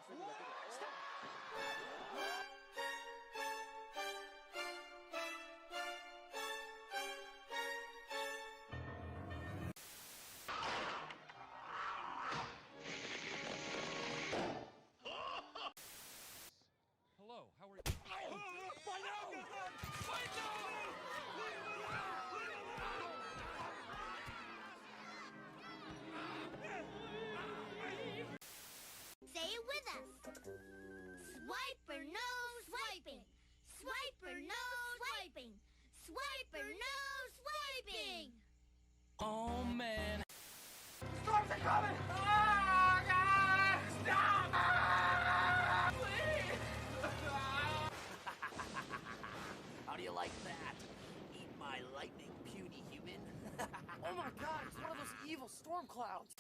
Hello, how are you? Say it with us. Swiper no swiping. Swiper no swiping. Swiper no swiping. Oh man. Storms are coming! Oh, God! Stop! Please! How do you like that? Eat my lightning, puny human. Oh my God, it's one of those evil storm clouds!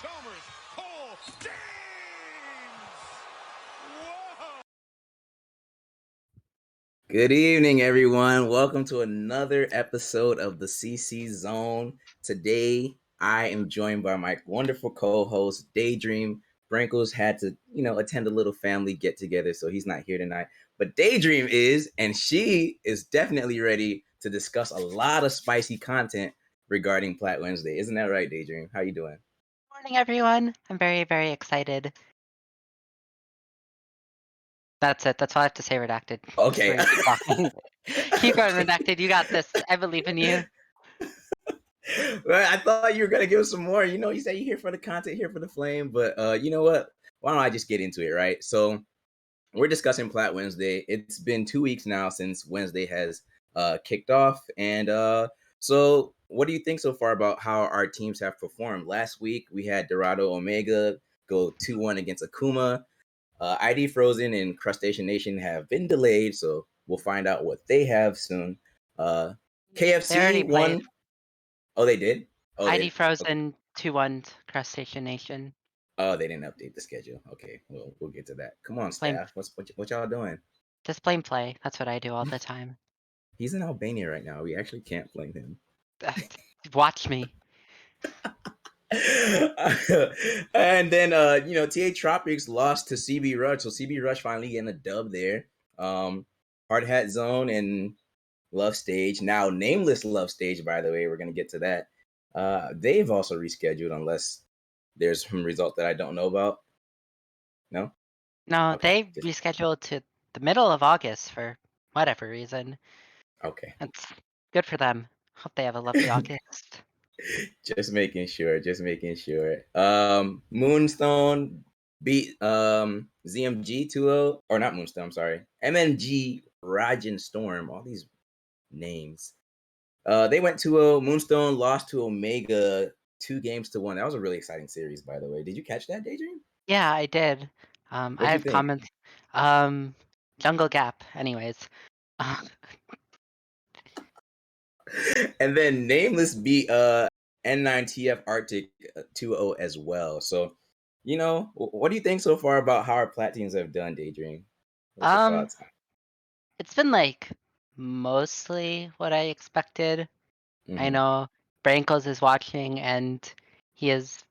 Chalmers, Cole, James! Whoa! Good evening, everyone. Welcome to another episode of the CC Zone. Today, I am joined by my wonderful co-host, Daedream. Brankles had to, attend a little family get-together, so he's not here tonight. But Daedream is, and she is definitely ready to discuss a lot of spicy content regarding Plat Wednesday. Isn't that right, Daedream? How you doing? Morning, everyone. I'm very, very excited. That's it. That's all I have to say, Redacted. Okay. Keep talking. Keep going, Redacted. You got this. I believe in you. Well, I thought you were gonna give us some more. You said you're here for the content, here for the flame, but you know what? Why don't I just get into it, right? So we're discussing Plat Wednesday. It's been 2 weeks now since Wednesday has kicked off, and so what do you think so far about how our teams have performed? Last week we had Dorado Omega go 2-1 against Akuma. ID Frozen and Crustacean Nation have been delayed, so we'll find out what they have soon. KFC won. Oh, they did? Oh, ID Frozen 2-1 Crustacean Nation. Oh, they didn't update the schedule. Okay, well, we'll get to that. Come on, Blame. staff. What y'all doing? Just blame play. That's what I do all the time. He's in Albania right now. We actually can't blame him. Watch me. And then TA Tropics lost to CB Rush, so CB Rush finally getting a dub there. Hard Hat Zone and Love Stage, now nameless Love Stage, by the way, we're gonna get to that. They've also rescheduled unless there's some result that I don't know about. No, Okay. They just rescheduled to the middle of August for whatever reason. okay. That's good for them. Hope they have a lovely August. Just making sure. Moonstone beat ZMG 2-0, or not Moonstone, I'm sorry. MMG Rajan Storm, all these names. They went 2-0. Moonstone lost to Omega 2-1. That was a really exciting series, by the way. Did you catch that, Daedream? Yeah, I did. I have comments. Jungle Gap, anyways. And then Nameless beat N9TF Arctic 2-0 as well. So, what do you think so far about how our Plat teams have done, Daedream? What's your thoughts? It's been like mostly what I expected. I Mhm. know Brankles is watching and he is,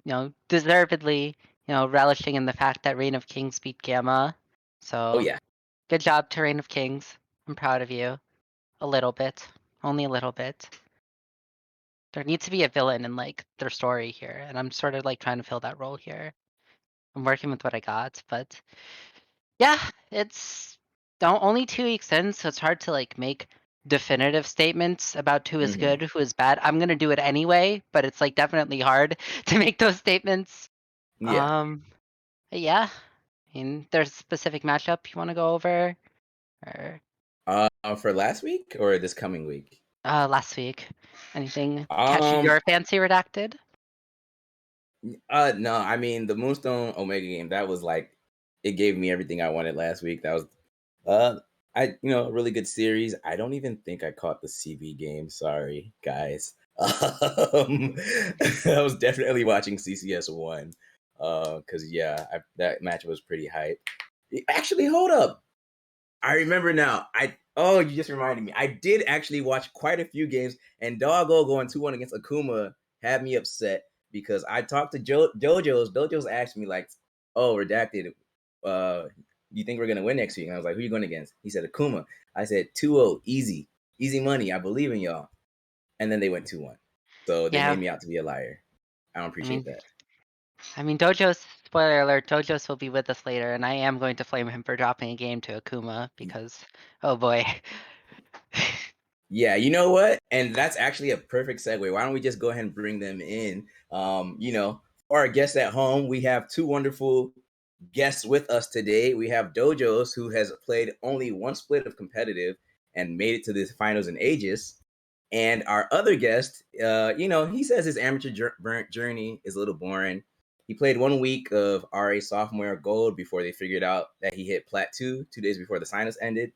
deservedly, relishing in the fact that Reign of Kings beat Gamma. So Oh, yeah. good job to Reign of Kings. I'm proud of you. A little bit. Only a little bit. There needs to be a villain in like their story here, and I'm sort of like trying to fill that role here. I'm working with what I got, but yeah, it's only 2 weeks in, so it's hard to like make definitive statements about who is Mhm. good, who is bad. I'm gonna do it anyway, but it's like definitely hard to make those statements. Yeah. But yeah. I mean, there's a specific matchup you want to go over, or For last week or this coming week? last week. Anything catch your fancy, Redacted? No, I mean the Moonstone Omega game, that was like, it gave me everything I wanted last week. That was a really good series. I don't even think I caught the CB game. Sorry, guys. I was definitely watching CCS 1. Cause that match was pretty hype. Actually, hold up. I remember now. Oh, you just reminded me. I did actually watch quite a few games, and DoGO going 2-1 against Akuma had me upset because I talked to Dojos. Dojos asked me like, "Oh, redacted. You think we're gonna win next week?" And I was like, "Who you going against?" He said Akuma. I said 2-0, easy money. I believe in y'all. And then they went 2-1. So they Yeah, made me out to be a liar. I don't I appreciate mean, that. Dojos, spoiler alert, Dojos will be with us later, and I am going to flame him for dropping a game to Akuma because, oh boy. Yeah, you know what? And that's actually a perfect segue. Why don't we just go ahead and bring them in? For our guests at home, we have two wonderful guests with us today. We have Dojos, who has played only one split of competitive and made it to the finals in Aegis. And our other guest, he says his amateur journey is a little boring. He played 1 week of RA sophomore gold before they figured out that he hit Plat 2 days before the finals ended.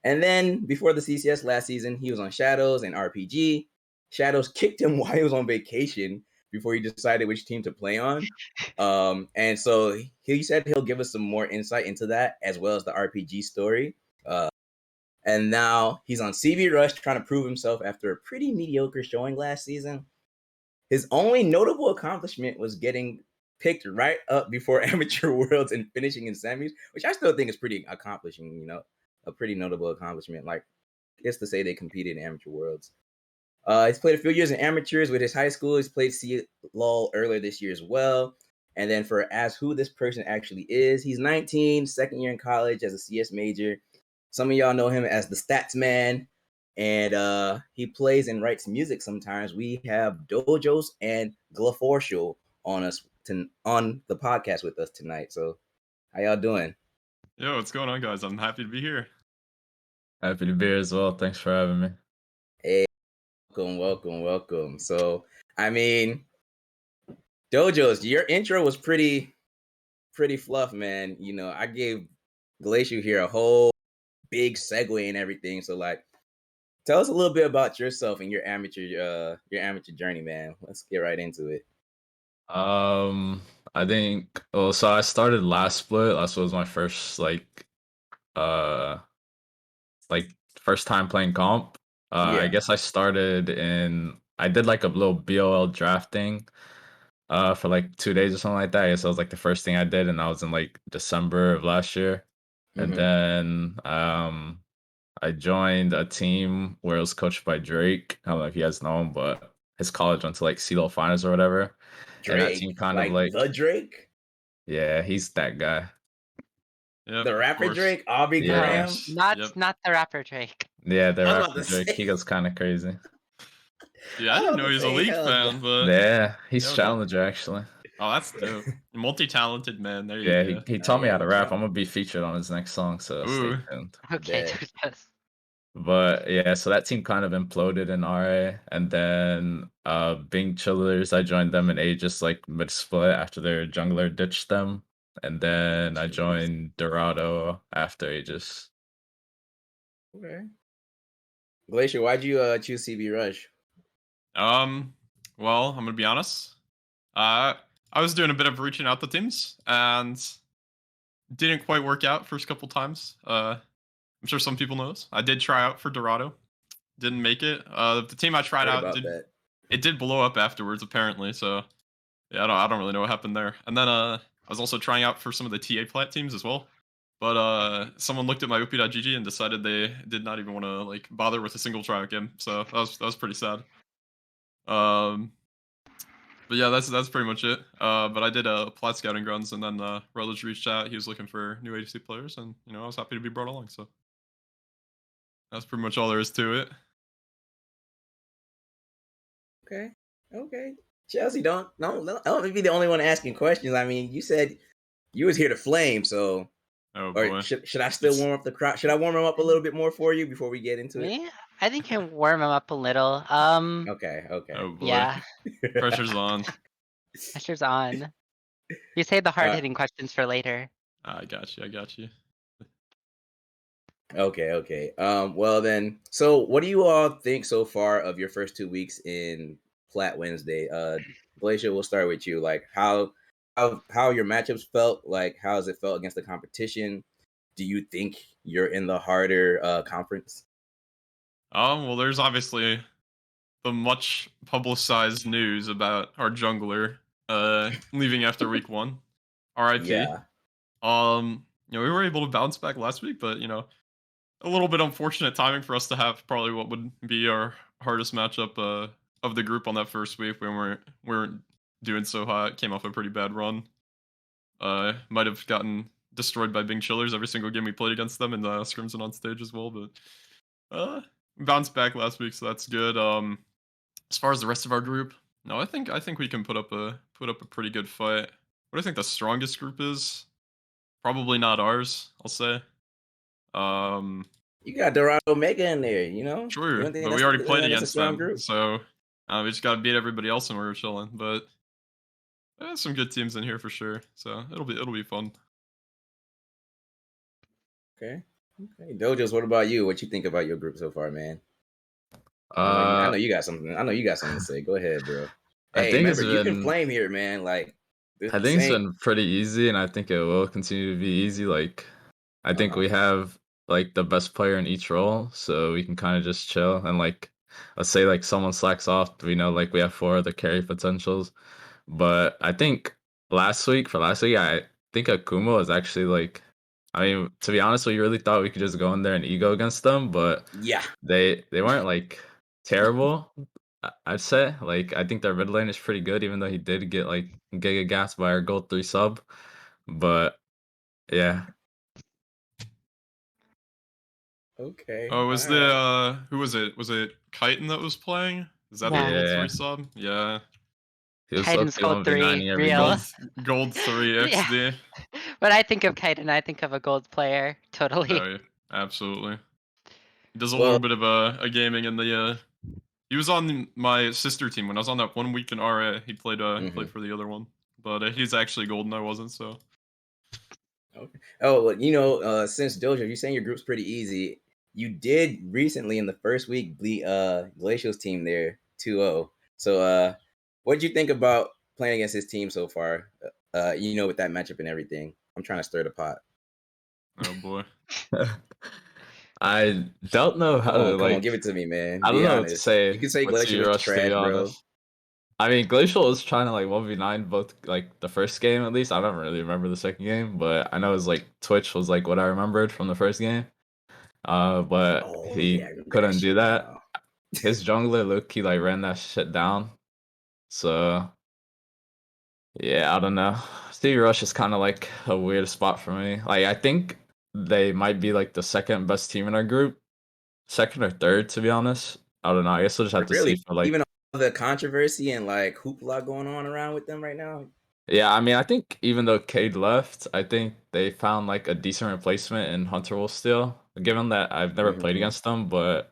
And then before the CCS last season, he was on Shadows and RPG. Shadows kicked him while he was on vacation before he decided which team to play on. And so he said he'll give us some more insight into that as well as the RPG story. And now he's on CB Rush trying to prove himself after a pretty mediocre showing last season. His only notable accomplishment was getting picked right up before Amateur Worlds and finishing in semis, which I still think is pretty accomplishing, a pretty notable accomplishment. Like, it's to say they competed in Amateur Worlds. He's played a few years in amateurs with his high school. He's played CLOL earlier this year as well. And then for as who this person actually is, he's 19, second year in college as a CS major. Some of y'all know him as the Stats Man, and he plays and writes music sometimes. We have Dojos and Gl4cial on the podcast with us tonight. So how y'all doing? Yo, what's going on, guys? I'm happy to be here. Happy to be here as well. Thanks for having me. Hey, welcome. So, I mean, Dojos, your intro was pretty fluff, man. I gave Gl4cial here a whole big segue and everything. So, like, tell us a little bit about yourself and your amateur journey, man. Let's get right into it. I think so I started last split. Last split was my first uh like first time playing comp. Yeah. I guess I did like a little BOL drafting for like 2 days or something like that. I guess that was like the first thing I did, and I was in like December of last year. And then I joined a team where it was coached by Drake. I don't know if you guys know him, but his college went to like CLOL finals or whatever. And that Drake, team kind like of like, the Drake, yeah, he's that guy. Yep, the of rapper course. Drake, Aubrey Yeah. Graham. Not the rapper Drake. Yeah, the I was rapper about to Drake. say. He goes kind of crazy. Yeah, I didn't know he was a league fan, but Yeah, he's Yeah, challenger actually. oh, that's dope. Multi-talented man. There you Yeah, go. he taught me how to rap. Yeah. I'm gonna be featured on his next song, so stay Ooh. tuned. Okay, Bet. Dojos. But yeah, so that team kind of imploded in RA, and then Bing Chillers, I joined them in Aegis like mid split after their jungler ditched them, and then I joined Dorado after Aegis. Okay. Gl4cial, why'd you choose CB Rush? Well, I'm gonna be honest. I was doing a bit of reaching out to teams and didn't quite work out first couple times. I'm sure some people know this. I did try out for Dorado. Didn't make it. The team I tried Heard out about that. did blow up afterwards apparently. So yeah, I don't really know what happened there. And then I was also trying out for some of the TA Plat teams as well. But someone looked at my OP.GG and decided they did not even want to like bother with a single tryout game. So that was pretty sad. But yeah, that's pretty much it. But I did a Plat scouting grounds, and then Rutledge reached out. He was looking for new ADC players, and I was happy to be brought along. So that's pretty much all there is to it. Okay. Chelsea, don't be the only one asking questions. I mean, you said you was here to flame, so Oh or boy. should I still warm up the crowd? Should I warm them up a little bit more for you before we get into it? Yeah, I think you can warm him up a little. Okay. Oh boy. Yeah, Pressure's on. pressure's on. You save the hard-hitting questions for later. I got you. Okay. Well then, so what do you all think so far of your first 2 weeks in Plat Wednesday? Gl4cial, we'll start with you. Like how your matchups felt, like how has it felt against the competition? do you think you're in the harder conference? Well, there's obviously the much publicized news about our jungler leaving after week 1. RIP. Yeah. We were able to bounce back last week, but a little bit unfortunate timing for us to have probably what would be our hardest matchup of the group on that first week when we weren't doing so hot. Came off a pretty bad run. Might have gotten destroyed by Bing Chillers every single game we played against them in the scrims and on stage as well, but bounced back last week, so that's good. As far as the rest of our group, no, I think we can put up a pretty good fight. What do I think the strongest group is? Probably not ours, I'll say. You got Dorado Omega in there, you know? Sure, You don't think but we already played that's a against strong them, group? so we just gotta beat everybody else and we're chilling. But there's some good teams in here for sure, so it'll be fun. Okay. Dojos, what about you? What you think about your group so far, man? I know you got something. I know you got something to say. Go ahead, bro. I Hey, think remember it's you can been flame here, man. Like this I think it's ain't. been pretty easy, and I think it will continue to be easy. Like, I think Uh-huh. we have like the best player in each role, so we can kind of just chill. And like, let's say like someone slacks off, we know like we have 4 other carry potentials. But I think for last week, I think Akuma was actually like, I mean, to be honest, we really thought we could just go in there and ego against them, but Yeah. they weren't like terrible. I'd say like I think their mid lane is pretty good, even though he did get like giga gas by our gold 3 sub. But yeah, Okay. Oh, All was right. the who was it? Was it Chitin that was playing? Is that the Yeah. gold yeah, 3 sub? Yeah. he was Titan's lucky gold 3, 1v9ing every real. game. Gold 3 Yeah. XD. When I think of Kaiden, I think of a gold player. Totally. Oh, yeah, absolutely. He does a Well, little bit of a gaming in the he was on my sister team when I was on that 1 week in RA. He played mhm. for the other one. But he's actually gold and I wasn't, so Okay. Oh, well, since Dojo, you're saying your group's pretty easy. You did recently in the first week beat Gl4cial's team there 2-0. So what did you think about playing against his team so far? With that matchup and everything. I'm trying to stir the pot. oh boy. I don't know how to Come on, like. give it to me, man. I don't Be know what to honest. You say can say with Glacier was CBR, to be trash, bro. honest. I mean, Glacial was trying to like 1v9 both like the first game at least. I don't really remember the second game, but I know it was like Twitch was like what I remembered from the first game. But Oh yeah, I he remember that couldn't do shit that. now. His jungler Loki like ran that shit down. So yeah, I don't know. Stevie Rush is kind of like a weird spot for me. Like I think they might be like the second best team in our group, second or third to be honest. I don't know. I guess we'll just have to see Really, for like. even all the controversy and like hoopla going on around with them right now. Yeah, I mean, I think even though Cade left, I think they found like a decent replacement in Hunter Wolf still. Given that I've never played Mhm. against him, but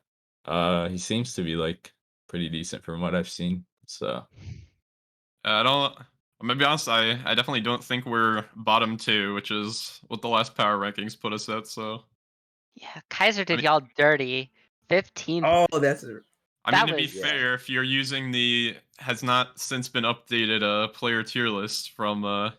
he seems to be like pretty decent from what I've seen. So I don't. I'm gonna be honest. I definitely don't think we're bottom 2, which is what the last power rankings put us at. So Yeah, Kaiser I did mean, y'all dirty. 15th. Oh, that's That to be was yeah. fair, if you're using the has not since been updated player tier list from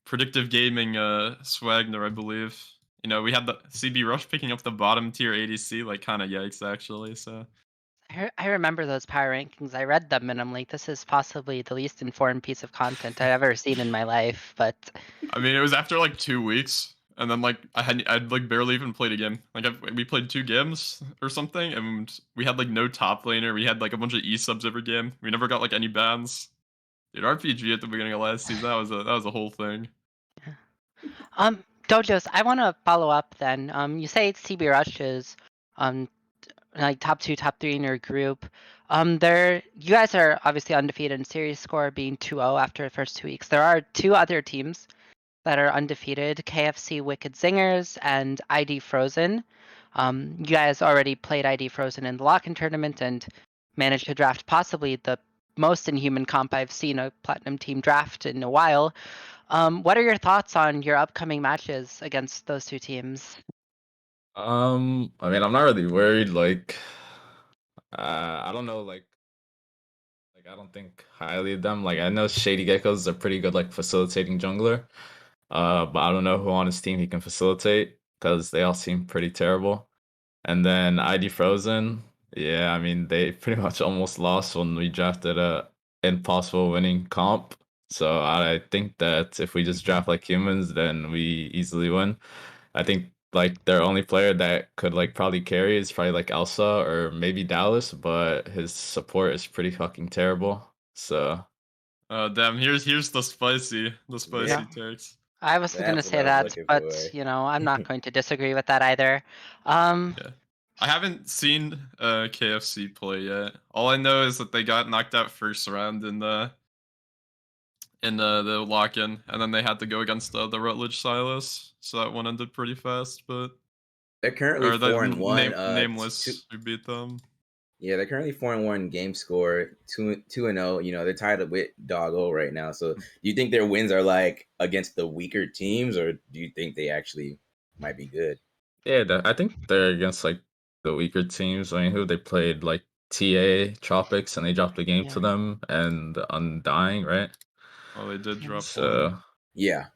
Predictive Gaming Swagner, I believe. We had the CB Rush picking up the bottom tier ADC, like kind of yikes actually. So I remember those power rankings. I read them and I'm like, this is possibly the least informed piece of content I've ever seen in my life. But I mean, it was after like 2 weeks, and then like I'd like barely even played a game. Like we played 2 games or something, and we had like no top laner. We had like a bunch of E subs every game. We never got like any bans. Dude, RPG at the beginning of last season, that was a whole thing. Dojos, I want to follow up then. You say CB Rush is like top 2, top 3 in your group. You guys are obviously undefeated in series score, being 2-0 after the first 2 weeks. There are 2 other teams that are undefeated: KFC Wicked Zingers and ID Frozen. You guys already played ID Frozen in the lock-in tournament and managed to draft possibly the most inhuman comp I've seen a Platinum team draft in a while. What are your thoughts on your upcoming matches against those 2 teams? I mean, I'm not really worried. Like, I don't know. Like I don't think highly of them. Like I know Shady Geckos are pretty good, like facilitating jungler. But I don't know who on his team he can facilitate. because they all seem pretty terrible. And then ID Frozen, yeah, I mean they pretty much almost lost when we drafted a impossible winning comp. So I think that if we just draft like humans, then we easily win. I think like their only player that could like probably carry is probably like Elsa or maybe Dallas, but his support is pretty fucking terrible. So Damn, here's the spicy Yeah. takes. I wasn't gonna That's what I say was that, looking but for. you know, I'm not going to disagree with that either. Yeah. I haven't seen KFC play yet. All I know is that they got knocked out first round in the lock-in, and then they had to go against the Rutledge Silas, so that one ended pretty fast. But They're currently or the 4-1. nameless who beat them. Yeah, they're currently 4-1 game score, 2-0. You know, they're tied up with DoGO right now. So, do you think their wins are like against the weaker teams, or do you think they actually might be good? yeah, I think they're against like the weaker teams. I mean, who they played like TA Tropics, and they dropped the game to Yeah. them, and Undying, right? Oh, they did drop one. So Yeah,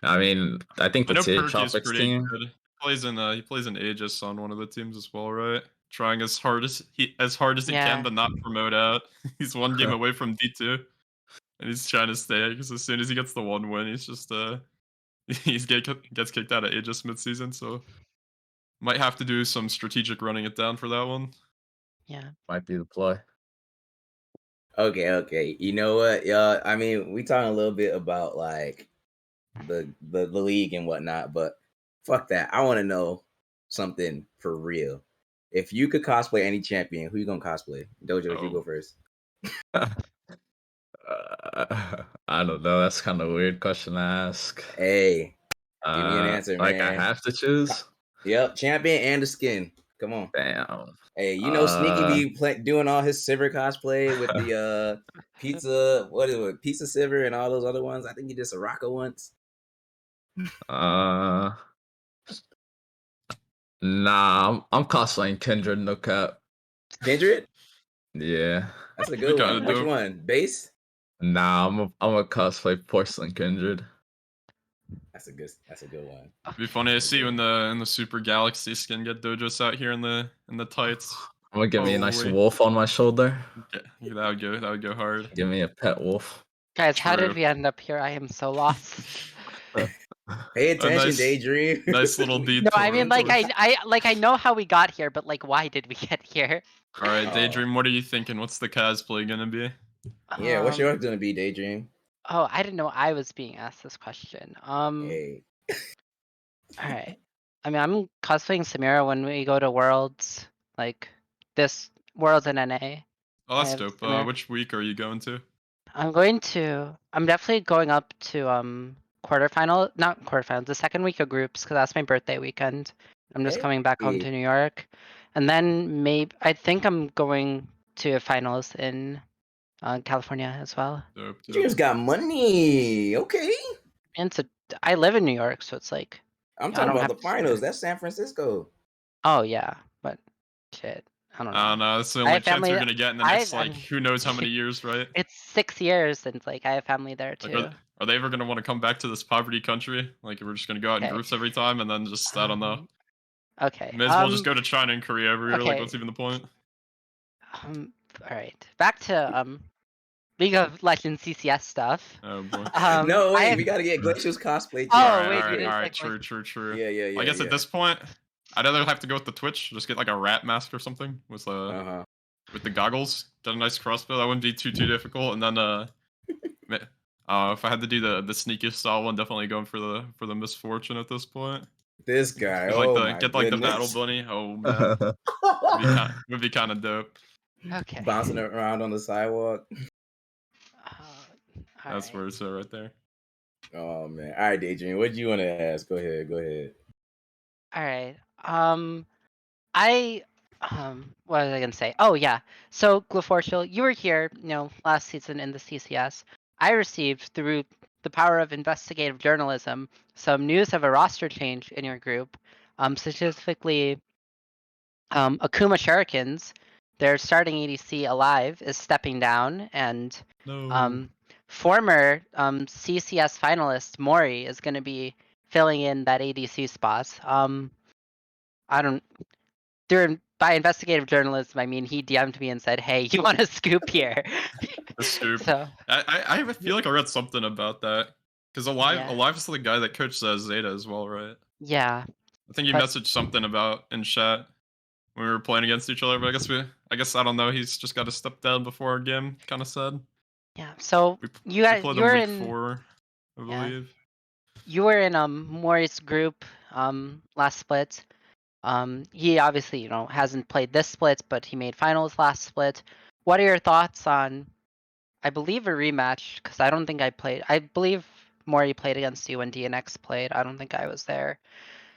I mean, I think I the know TA Perky is Tropics pretty team. good. He plays in Aegis on one of the teams as well, right? Trying as hard as he can Yeah. to not promote out. He's one game away from D2, and he's trying to stay because as soon as he gets the one win, he's just gets kicked out of Aegis mid-season. So might have to do some strategic running it down for that one. Yeah. Might be the play. Okay. You know what? I mean, we talking a little bit about like the league and whatnot, but fuck that. I want to know something for real. If you could cosplay any champion, who you gonna cosplay? Dojo, you go first. I don't know. That's kind of a weird question to ask. Hey, give me an answer, Like I man. have to choose. Yep, champion and the skin. Come on. Damn. Hey, you know Sneaky be doing all his Sivir cosplay with the pizza. What is it? Pizza Sivir and all those other ones. I think he did Soraka once. Nah, I'm cosplaying Kindred, no cap. Kindred? Yeah. That's a good one. Which dope. one? Base? Nah, I'm a cosplay Porcelain Kindred. That's a good one. It'd be funny to see when the Super Galaxy skin get Dojos out here in the tights. I'm gonna get me a nice Holy. wolf on my shoulder. Yeah, that would go hard. Give me a pet wolf. Guys, how did True. we end up here? I am so lost. Pay attention, nice- Daydream. Nice little detour. No, I mean like I know how we got here, but like why did we get here? All right, Daydream, what are you thinking? What's the cosplay gonna be? Yeah, what's yours gonna be, Daydream? Oh, I didn't know I was being asked this question. Hey. Alright. I mean, I'm cosplaying Samira when we go to Worlds, like this Worlds in NA. Oh, that's have dope. Samira. Which week are you going to? I'm definitely going up to not quarterfinals, the second week of groups, because that's my birthday weekend. I'm just coming back home Hey. to New York. And then I think I'm going to finals in California as well. Dope. Dream's got money. Okay. And I live in New York, so it's like I'm I talking don't about have the to- finals. That's San Francisco. Oh yeah, but shit, I don't know. I don't know. That's the I only have chance family- you're gonna get in the I next have- like who knows how many years, right? It's 6 years since like I have family there too. Like, are they ever gonna want to come back to this poverty country? Like we're just gonna go out in Okay. groups every time and then just I don't know. Okay. May as well just go to China and Korea every year. Like okay. what's even the point? All right. Back to League of Legends CCS stuff. Oh boy. No, wait, we gotta get Glacio's cosplay. Oh, Alright, wait, alright, it is alright, like- true. Yeah. I guess at this point, I'd either have to go with the Twitch, just get like a rat mask or something with with the goggles, get a nice crossbow. That wouldn't be too difficult. And then if I had to do the sneaky style one, definitely going for the misfortune at this point. This guy, Get like the battle bunny. Oh man, would be kind of dope. Okay. Bouncing around on the sidewalk. That's where it's at right there. Oh man! All right, Daydream, what do you want to ask? Go ahead. All right. What was I gonna say? Oh yeah. So Gl4cial, you were here, last season in the CCS. I received through the power of investigative journalism some news of a roster change in your group. Specifically, Akuma Shurikens, their starting ADC Alive is stepping down, and former CCS finalist Mori is going to be filling in that ADC spot. I don't. By investigative journalism, I mean he DM'd me and said, "Hey, you want to scoop here?" The scoop. So I feel like I read something about that. Because Yeah. Alive is the guy that coached Zeta as well, right? yeah, I think he But- messaged something about in chat when we were playing against each other, but I guess I don't know. He's just got to step down before our game. Kind of sad. yeah. So We you guys, played you them were week in 4, I Yeah. believe. you were in Maury's group last split. He obviously hasn't played this split, but he made finals last split. What are your thoughts on? I believe a rematch because I don't think I played. I believe Maury played against you when DNX played. I don't think I was there.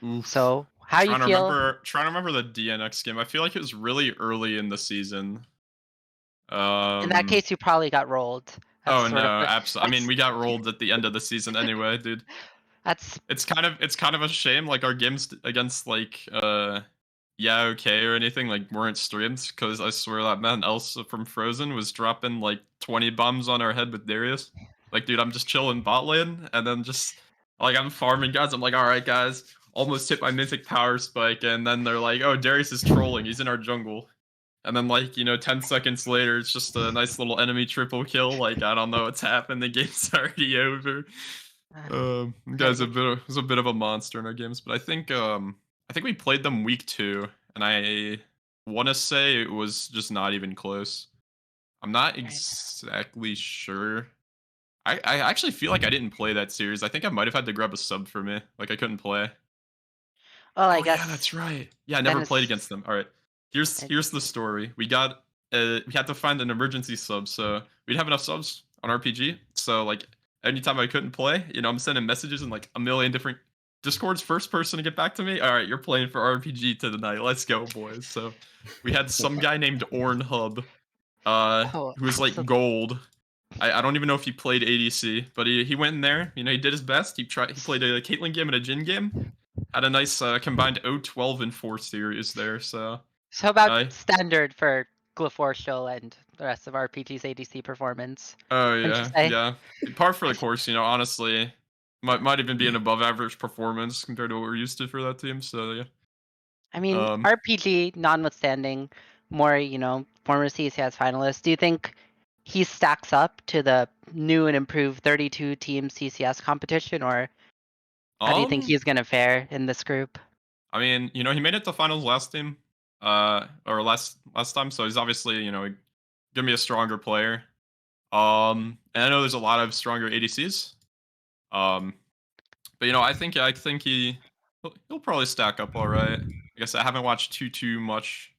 Oof. So how you feel? Trying to remember the DNX game. I feel like it was really early in the season. In that case, you probably got rolled. That's Oh sort no, of absolutely. I mean, we got rolled at the end of the season anyway, dude. That's It's kind of a shame. Like our games against like yeah okay or anything like weren't streamed because I swear that man Elsa from Frozen was dropping like 20 bombs on our head with Darius. Like, dude, I'm just chilling bot lane and then just like I'm farming guys. I'm like, all right, guys, almost hit my mythic power spike, and then they're like, oh, Darius is trolling. He's in our jungle. And then, like, 10 seconds later, it's just a nice little enemy triple kill. Like, I don't know what's happened. The game's already over. The guy's was a bit of a monster in our games, but I think we played them week 2, and I want to say it was just not even close. I'm not exactly sure. I actually feel like I didn't play that series. I think I might have had to grab a sub for me. Like, I couldn't play. Well, I Oh guess yeah, that's right. Yeah, I never played against them. All right, here's the story. We had to find an emergency sub, so we'd have enough subs on RPG. So like anytime I couldn't play, I'm sending messages in like a million different Discords. First person to get back to me. All right, you're playing for RPG tonight. Let's go, boys. So we had some guy named Orn Hub, who was like gold. I don't even know if he played ADC, but he went in there. He did his best. He played a Caitlyn game and a Jhin game. Had a nice combined 0-12 and 4 series there. So about standard for Gl4cial and the rest of RPG's ADC performance. Oh wouldn't you yeah, say? yeah. Par for the course. Honestly, might even be an above average performance compared to what we're used to for that team. So yeah. I mean, RPG notwithstanding, more former CCS finalist. Do you think he stacks up to the new and improved 32 team CCS competition, or how do you think he's gonna fare in this group? I mean, he made it to finals last team, or last time. So he's obviously gonna be a stronger player. And I know there's a lot of stronger ADCs. But I think he'll probably stack up all right. I guess I haven't watched too much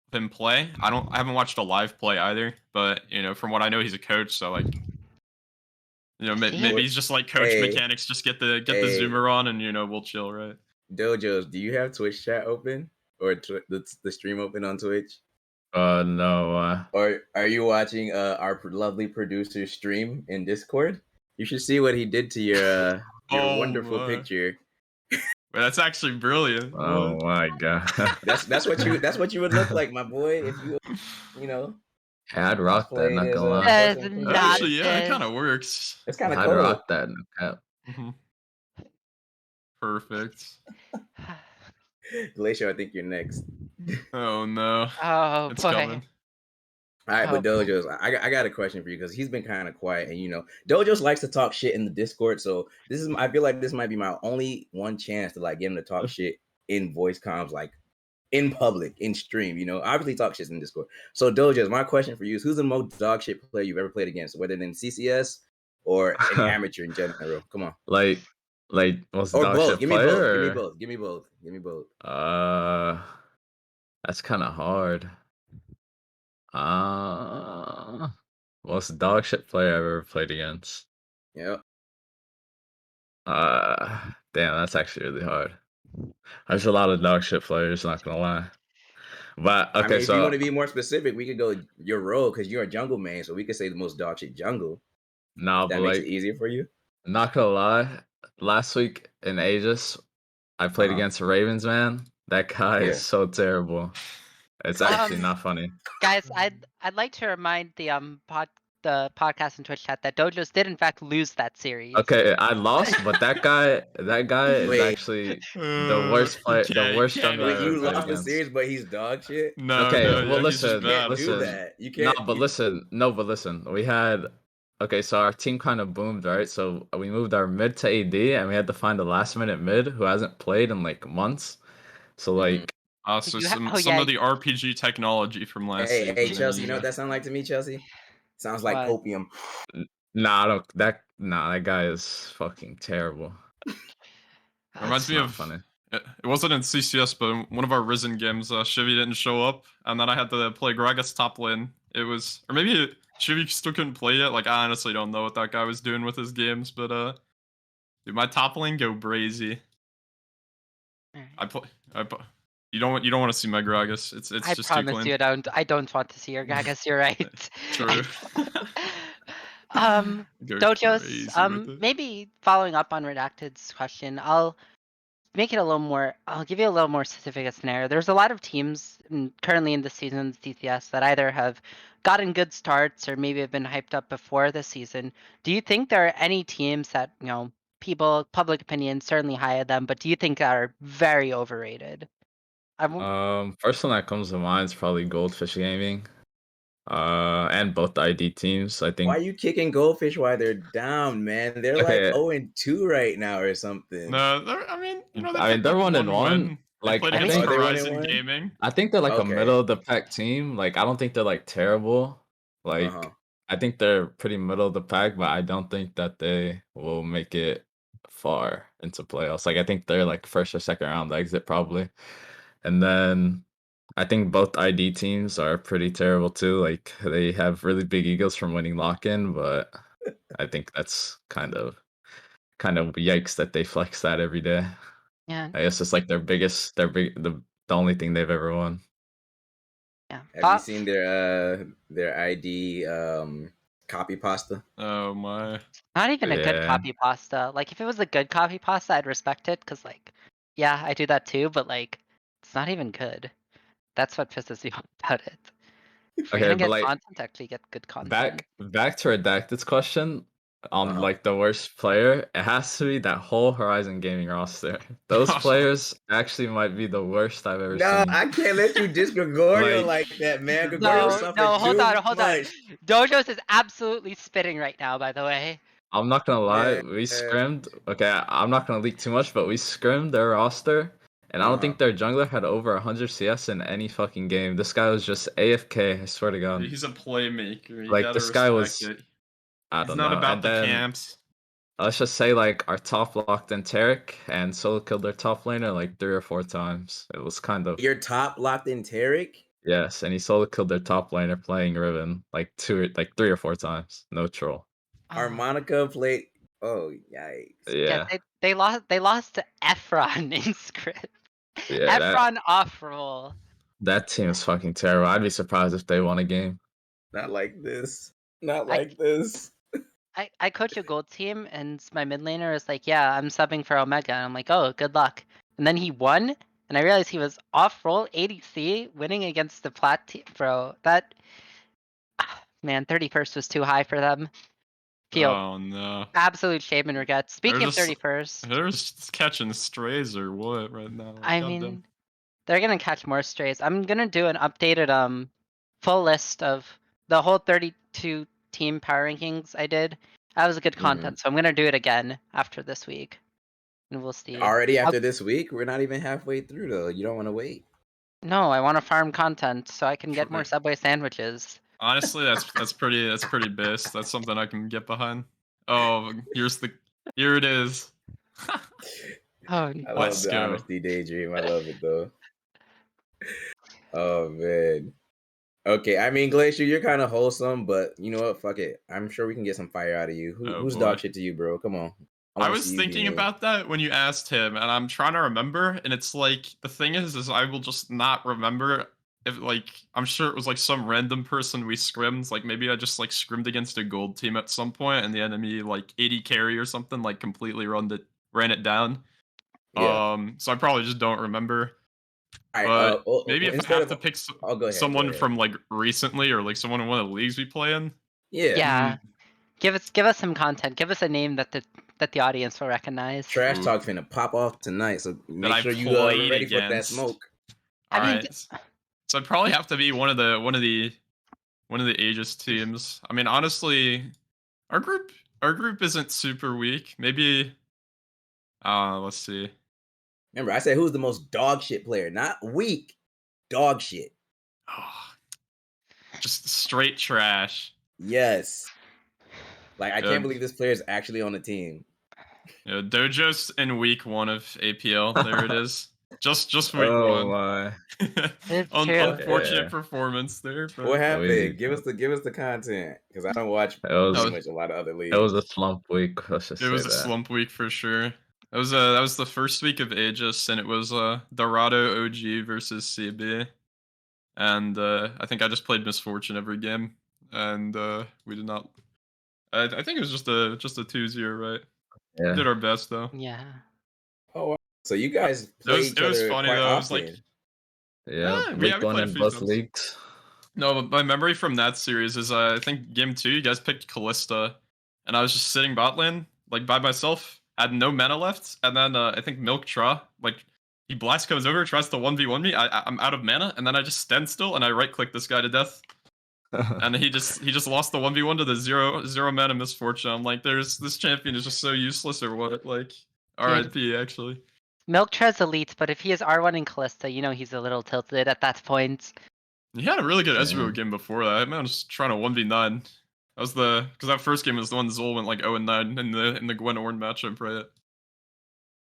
of him play. I haven't watched a live play either. But from what I know, he's a coach, so like maybe he's just like coach mechanics. Just get the zoomer on, and we'll chill, right? Dojos, do you have Twitch chat open or the stream open on Twitch? No. Or are you watching our lovely producer stream in Discord? You should see what he did to your wonderful picture. Well, that's actually brilliant. Oh my god. That's what you would look like, my boy, if you Hey, I'd rock that, not gonna lie. Actually, yeah, it kind of works. It's kind of I'd cool. rock that, no cap. Perfect. Gl4cial, I think you're next. Oh no. Oh it's boy. coming. All right, but Dojos, I got a question for you because he's been kind of quiet, and Dojos likes to talk shit in the Discord. So I feel like this might be my only one chance to like get him to talk shit in voice comms, like in public, in stream. Obviously talk shit in Discord. So Dojos, my question for you is, who's the most dog shit player you've ever played against, whether in CCS or an amateur in general? Come on. Like what's Or dog both. shit Give me player? both. Give me both. That's kind of hard. Most dog shit player I've ever played against. Yep. Damn, that's actually really hard. There's a lot of dog shit players, not gonna lie. But okay, if you want to be more specific, we could go your role because you're a jungle main, so we could say the most dog shit jungle. No, that but makes like, it easier for you. Not gonna lie, last week in Aegis, I played against Ravens, man. That guy is so terrible. It's actually not funny. Guys, I'd like to remind the the podcast and Twitch chat that Dojos did in fact lose that series. Okay, I lost, but that guy is Wait. actually the worst player, the worst jungler Wait, I ever you played lost the against. series, but he's dog shit. No, Okay, no, well yeah, he's just listen, You can't bad. do listen. that. You No, can't. but listen, no, but listen. We had okay, so our team kind of boomed, right? So we moved our mid to AD, and we had to find a last minute mid who hasn't played in like months. So like, So You ha- some oh, some yeah. of the RPG technology from last Hey, season. hey, there Chelsea. you You know go. what that sounds like to me, Chelsea? Sounds like What? copium. nah, I don't. That guy is fucking terrible. Reminds It's me not of funny. it wasn't in CCS, but in one of our Risen games, Shivy didn't show up, and then I had to play Gragas top lane. It was, or maybe Shivy still couldn't play yet. Like I honestly don't know what that guy was doing with his games, but dude, my top lane go brazy. You don't want to see my Gragas. It's I just too promise clean. you, I don't want to see your Gagas. You're right. True. Go Dojos. crazy with it. Maybe following up on Redacted's question, I'll make it a little more. I'll give you a little more specific a scenario. There's a lot of teams currently in the season's DCS that either have gotten good starts or maybe have been hyped up before the season. Do you think there are any teams that people, public opinion certainly higher them, but do you think that are very overrated? First one that comes to mind is probably Goldfish Gaming. And both the ID teams. I Why think. are you kicking Goldfish while they're down, man? They're like Okay. 0-2 right now or something. No, I mean, they picked they're up 1-1. win. Like, they played I against think- Are they Horizon 1-1? Gaming. I think they're like a Okay. middle of the pack team. Like, I don't think they're like terrible. Like, Uh-huh. I think they're pretty middle of the pack, but I don't think that they will make it far into playoffs. Like, I think they're like first or second round exit probably. And then I think both ID teams are pretty terrible too. Like, they have really big egos from winning lock-in, but I think that's kind of yikes that they flex that every day. Yeah. I guess it's like the only thing they've ever won. Yeah. Have you seen their ID copy pasta? Oh my. Not even a good Yeah. copy pasta. Like if it was a good copy pasta, I'd respect it because like, yeah, I do that too. But like, it's not even good. That's what pisses me off about it. If you're Okay, gonna but get like content, actually get good content. back to Redacted's question on Uh-huh. like the worst player, it has to be that whole Horizon Gaming roster. Those players actually might be the worst I've ever No, seen. I can't let you diss Gregorio like that, man. Gregorio suffered hold too on. much. Dojos is absolutely spitting right now, by the way. I'm not gonna lie, Yeah. we scrimmed. Okay, I'm not gonna leak too much, but we scrimmed their roster, and I don't think their jungler had over 100 CS in any fucking game. This guy was just AFK. I swear to God. He's a playmaker. You Like, gotta this guy was- respect it. I It's don't not know. about And the then camps. let's just say like our top locked in Tarek and solo killed their top laner like 3 or 4 times. It was kind of Your top locked in Tarek? yes, and he solo killed their top laner playing Riven like 3 or 4 times. No troll. Harmonica played. Oh yikes! Yeah. They lost to Efron in script. Yeah, Efron off roll. that team is fucking terrible. I'd be surprised if they won a game. Not like this. Not like this. I coach a gold team, and my mid laner is like, yeah, I'm subbing for Omega. And I'm like, oh, good luck. And then he won, and I realized he was off roll ADC, winning against the Plat team. Bro, that man, 31st was too high for them. Feel Oh no. absolute shame and regret. Speaking of 31st, They're just catching strays or what right now? I Goddamn. mean, they're gonna catch more strays. I'm gonna do an updated full list of the whole 32 team power rankings I did. That was good content, so I'm gonna do it again after this week, and we'll see. Already after this week, we're not even halfway through though. You don't want to wait. No, I want to farm content so I can get more Subway sandwiches. Honestly, that's pretty base. That's something I can get behind. Oh, here it is. Oh, I love Let's the go. honesty, Daydream. I love it though. Oh man. Okay, I mean Glacier, you're kind of wholesome, but you know what? Fuck it. I'm sure we can get some fire out of you. Who's boy. dog shit to you, bro? Come on. I was thinking about that when you asked him, and I'm trying to remember, and it's like the thing is I will just not remember if like I'm sure it was like some random person we scrimmed, like maybe I just like scrimmed against a gold team at some point, and the enemy like 80 carry or something like completely ran it down. Yeah. So I probably just don't remember. All But right, maybe if I have to pick go ahead, someone go ahead. from like recently or like someone in one of the leagues we play in, Yeah. Yeah. Give us some content. Give us a name that the audience will recognize. Trash Ooh. talk finna pop off tonight, so That make I sure you played ready for that against. smoke. I mean, Alright. So it'd probably have to be one of the Aegis teams. I mean, honestly, our group isn't super weak. Maybe let's see. Remember, I said who's the most dog shit player, not weak, dog shit. Oh, just straight trash. Yes. Like I Yeah. can't believe this player is actually on the team. Yeah, Dojos in week 1 of APL. There it is. Just week Oh 1. my. it's true. Unfortunate Yeah. performance there. But What happened? We- Give us the content, because I don't watch It was pretty much a lot of other leagues. it was a slump week. Let's just it say was a that. slump week for sure. That was the first week of Aegis, and it was Dorado OG versus CB. And I think I just played Misfortune every game, and we did not. I think it was just a 2-0, right? We Yeah. did our best though. Yeah. Oh, wow. So you guys play each It was other funny quite though. It was often. like Yeah. we Week 1 played a in few both times. leagues. No, but my memory from that series is I think game 2 you guys picked Callista, and I was just sitting bot lane like by myself, had no mana left, and then I think Milk Tra like he blast comes over, tries to 1v1 me. I'm out of mana, and then I just stand still and I right click this guy to death, and he just lost the 1v1 to the zero mana Misfortune. I'm like, this champion is just so useless or what? Like, RIP actually. Milktra's elite, but if he is R1 in Callista, you know he's a little tilted at that point. He had a really good Yeah. Ezreal game before that. I was trying to 1v9. That was because that first game was the one Zol went like 0-9 in the Gwen Ornn matchup, right?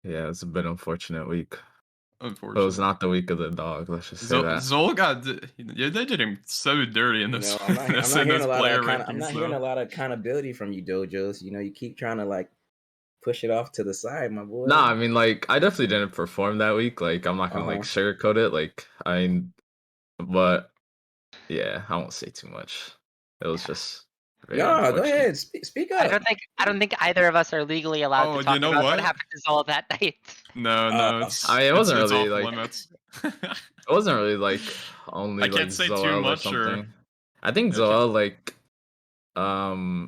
Yeah, it's a bit unfortunate week. It Unfortunately, was not the week of the dog. Let's just say that. Zol yeah, they did him so dirty in this. I'm not hearing a lot of rankings, I'm not hearing a lot of accountability from you, Dojos. You know, you keep trying to like push it off to the side, my boy. Nah, I mean, like, I definitely didn't perform that week. Like, I'm not gonna like Uh-huh. sugarcoat it. Like, but yeah, I won't say too much. It was just very No, go unfortunate. ahead. Speak up. I don't think either of us are legally allowed Oh, to talk you know about what what? happened to Zol that night. No, it's. I mean, it wasn't it's really, off like- limits. It wasn't really like only I like can't say too Zoel or much, or- something. I think Yeah, I can't- Zoel like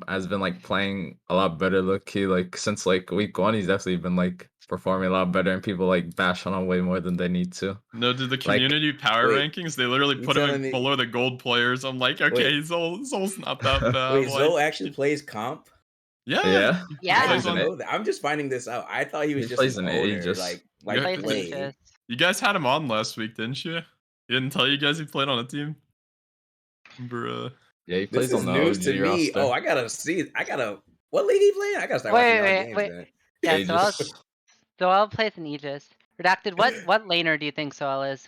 has been like playing a lot better low key. Like since like week 1, he's definitely been like performing a lot better, and people like bash on him way more than they need to. No, did the community power wait, rankings? They literally you put him telling me- below the gold players. I'm like, okay, Zol's not that bad. Wait, like, Zoe actually plays comp? Yeah. Yeah. Yeah. I Plays didn't on- know that. I'm just finding this out. I thought he was He just plays an in owner, Aegis. like Yeah, Plays play. Aegis. You guys had him on last week, didn't you? He didn't tell you guys he played on a team? Bruh. Yeah, he This plays is on the news OG to me. roster. Oh, I gotta see. What league he playing? I gotta start watching y'all games Wait. then. Yeah, Aegis. Zoel plays in Aegis. Redacted, what laner do you think Zoel is?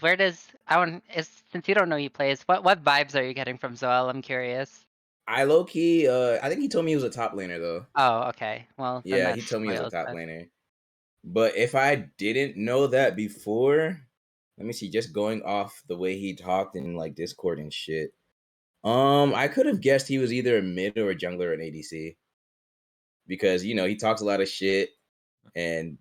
Since you don't know he plays, what vibes are you getting from Zoel? I'm curious. I low key. I think he told me he was a top laner though. Oh, okay. Well, then Yeah, he that's told me he was a spoiled, top but- laner. But if I didn't know that before, let me see. Just going off the way he talked in like Discord and shit, I could have guessed he was either a mid or a jungler or an ADC, because you know he talks a lot of shit, and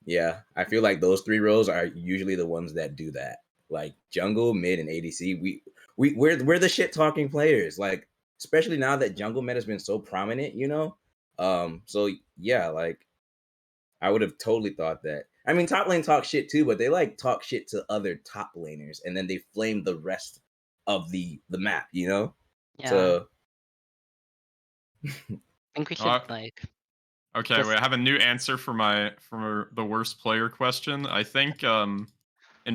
yeah, I feel like those 3 roles are usually the ones that do that. Like jungle, mid, and ADC. We're the shit talking players. Like especially now that jungle meta has been so prominent, you know. So yeah, like I would have totally thought that. I mean, top lane talk shit too, but they like talk shit to other top laners, and then they flame the rest of the map, you know. Yeah. So I think we should Alright. like. Okay, Just- wait, I have a new answer for the worst player question. I think in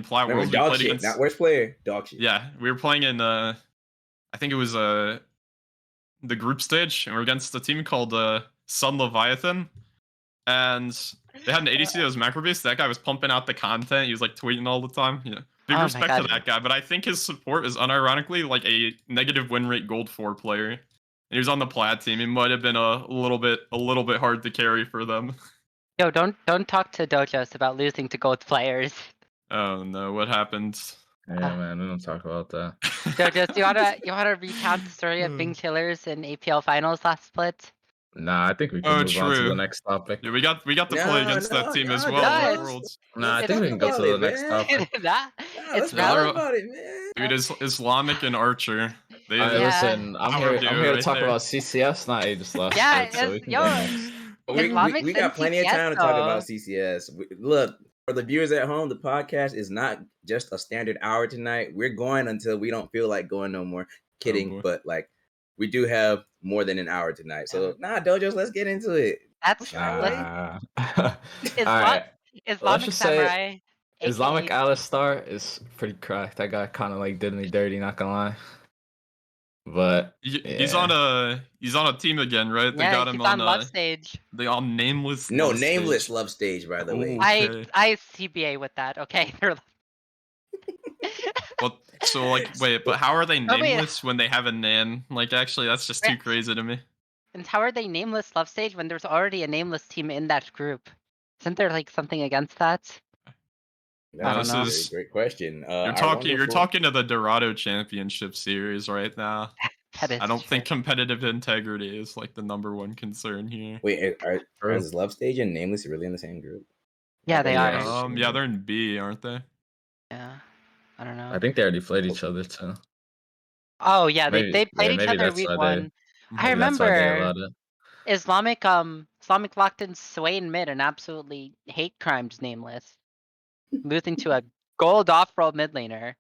Plat remember, Worlds we dog played shit, against. not worst player, dog shit. Yeah, we were playing in I think it was the group stage, and we're against a team called Sun Leviathan, and they had an ADC that was macro based. That guy was pumping out the content. He was like tweeting all the time. Yeah, big Oh my respect to God. that guy. But I think his support is unironically like a negative win rate gold 4 player, and he was on the Plat team. He might have been a little bit hard to carry for them. Yo, don't talk to Dojos about losing to gold players. Oh no, what happened? Yeah, man, we don't talk about that. Dojos, you wanna recount the story of being killers in APL finals last split? Nah, I think we can Oh, move on to true. the next topic. Yeah, we got to play No, against that no, team as no, well. guys. in Worlds. Nah, I It's think we can go to the next topic. that Nah, it's let's valid. talk about it, man. Dude, is Islamic and Archer. They, Listen, I'm Power here. duo I'm here to right talk there. about CCS, not Aegis last Yeah, split, so we can go next. Islamic's We got in plenty of CCS time to talk though. about CCS. Look, for the viewers at home, the podcast is not just a standard hour tonight. We're going until we don't feel like going no more. Kidding, boy. but like we do have more than an hour tonight. So Dojos, let's get into it. That's Shy let's away. Alright, let's Islamic just say Samurai, Islamic aka Alistar is pretty cracked. That guy kind of like did me dirty, not gonna lie. But He's on a team again, right? They got he's him on on love stage. they on nameless. No, love nameless stage. love stage, by the way. Okay. I CBA with that. Okay, Well, so like, wait, but how are they Oh, wait. nameless when they have a nan? Like, actually, that's just too crazy to me. And how are they nameless love stage when there's already a nameless team in that group? Isn't there like something against that? I don't That's know. a very great question. You're talking to the Dorado Championship Series right now. That is I don't think true. competitive integrity is like the number one concern here. Wait, are love stage and nameless really in the same group? Yeah, they are. Yeah, they're in B, aren't they? Yeah, I don't know. I think they already played each other too. Oh yeah, they played each maybe other that's week why one. I maybe that's why they remember allowed it. Islamic locked in Swain mid and absolutely hate crimes nameless, losing to a gold off-roll mid laner.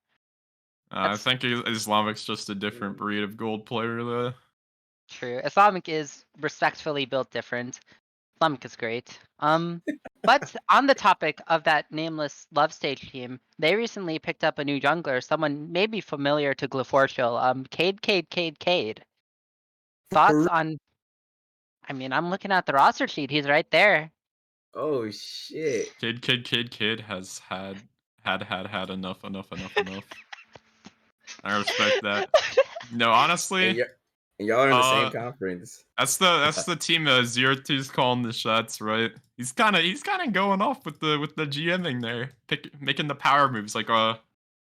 I think Islamic's just a different breed of gold player, though. True. Islamic is respectfully built different. Islamic is great. But on the topic of that nameless love stage team, they recently picked up a new jungler, someone maybe familiar to Gl4cial, Cade. Thoughts on? I mean, I'm looking at the roster sheet. He's right there. Oh shit! Kid has had enough. I respect that. No, honestly, and y'all are in the same conference. That's the team 0-2's calling the shots, right? He's kind of going off with the GMing there, making the power moves like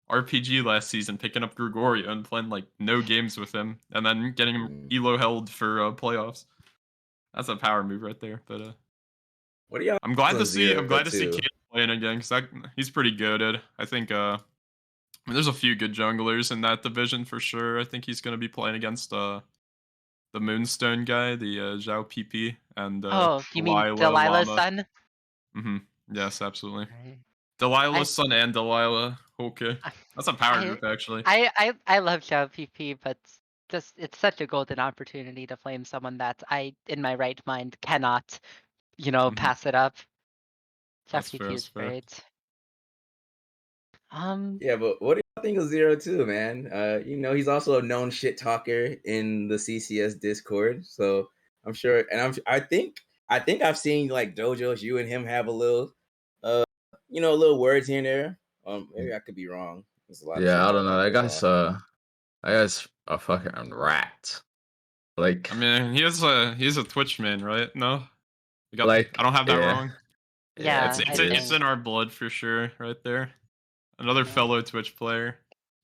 RPG last season, picking up Gregorio and playing like no games with him, and then getting him elo held for playoffs. That's a power move right there. But what are y'all? I'm glad to see Kid playing again because he's pretty good. I think I mean, there's a few good junglers in that division for sure. I think he's going to be playing against the Moonstone guy, the Zhao PP, and Oh, you mean Delilah's son? Yes, absolutely. Right. Delilah's son and Delilah. Okay, that's a power group actually. I love Zhao PP, but just it's such a golden opportunity to flame someone that I, in my right mind, cannot, pass it up. Zhao PP is great. Yeah, but what do y'all think of 0-2, man? He's also a known shit talker in the CCS Discord, so I'm sure, and I think I've seen like Dojos, you and him have a little, little words here and there. Maybe I could be wrong. Yeah, I don't know. That guy's a fucking rat. Like, I mean, he's a Twitch man, right? No, I don't have that wrong. Yeah, it's in our blood for sure, right there. Another fellow Twitch player.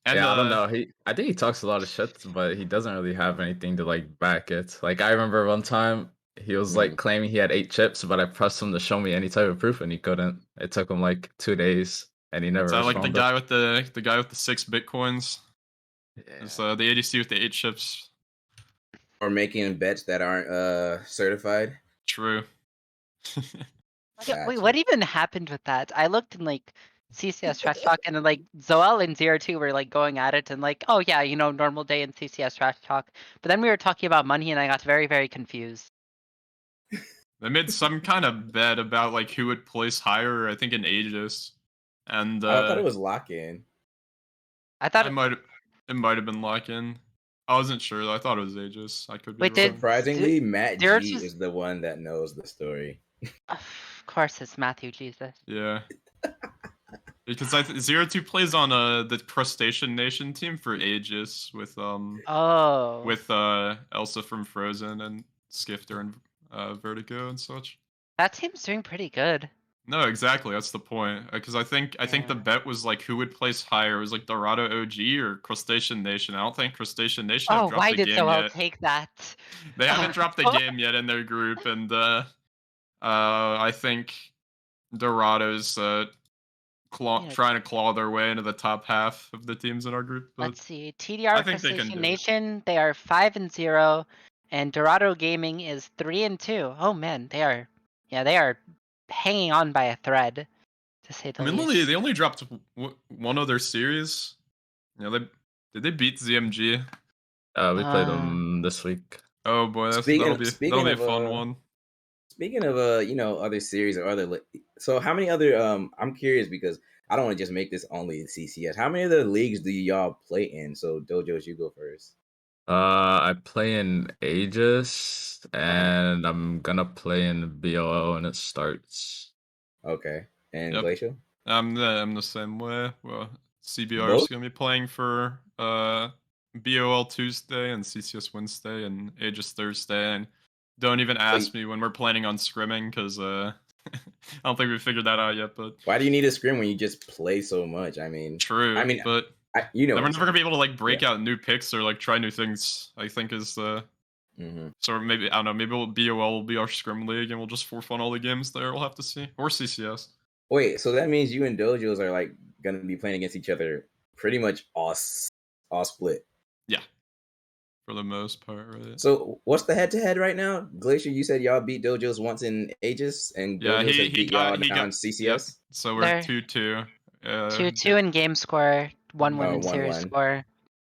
And, I don't know. I think he talks a lot of shit, but he doesn't really have anything to like back it. Like I remember one time he was like claiming he had 8 chips, but I pressed him to show me any type of proof, and he couldn't. It took him like 2 days, and he never. Is that like the guy with the 6 bitcoins? Yeah. It's the ADC with the 8 chips. Or making bets that aren't certified. True. Wait, what even happened with that? I looked in like CCS trash talk, and then like Zoel and 0-2 were like going at it, and like, oh yeah, normal day in CCS trash talk. But then we were talking about money, and I got very, very confused. They made some kind of bet about like who would place higher, I think in Aegis, and I thought it was lock-in. I thought it might have been lock-in. I wasn't sure though. I thought it was Aegis. I could be wrong. Surprisingly, Matt G is the one that knows the story. Of course, it's Matthew Jesus. Yeah. Because 0-2 plays on the Crustacean Nation team for Aegis with with Elsa from Frozen and Skifter and Vertigo and such. That team's doing pretty good. No, exactly. That's the point. Because I think the bet was like who would place higher. It was like Dorado OG or Crustacean Nation. I don't think Crustacean Nation have dropped the game yet. Oh, why did Zoel take that? They haven't dropped the game yet in their group, and I think Dorado's Yeah. trying to claw their way into the top half of the teams in our group. But Let's see. TDR I think they can Precision do it. Nation, they are 5-0, and Dorado Gaming is 3-2. Oh man, they are hanging on by a thread, to say the I mean, least. they only dropped one other series. You know, did they beat ZMG? We played them this week. Oh boy, Speaking that'll be a fun one. Speaking of other series or other so how many other I'm curious because I don't want to just make this only CCS. How many other leagues do y'all play in? So Dojos, you go first. I play in Aegis, and I'm gonna play in BOO when it starts. Okay. And Yep. Glacial? I'm the same way. Well, CBR is Both? gonna be playing for BOL Tuesday and CCS Wednesday and Aegis Thursday. And don't even ask me when we're planning on scrimming because I don't think we figured that out yet. But Why do you need a scrim when you just play so much? I mean, true. But you know, then we're what never I'm gonna be able to like break Yeah. out new picks or like try new things. I think is the Mhm. so maybe I don't know. Maybe BOL will be our scrim league and we'll just for fun all the games there. We'll have to see, or CCS. Wait, so that means you and Dojos are like gonna be playing against each other pretty much all split. Yeah, for the most part, right? So what's the head-to-head right now? Glacier, you said y'all beat Dojos once in Aegis, and Yeah, Dojos has he beat got y'all down in CCS. Yep. So we're They're 2-2. 2-2 in game score, 1-1 in series 1-1. score.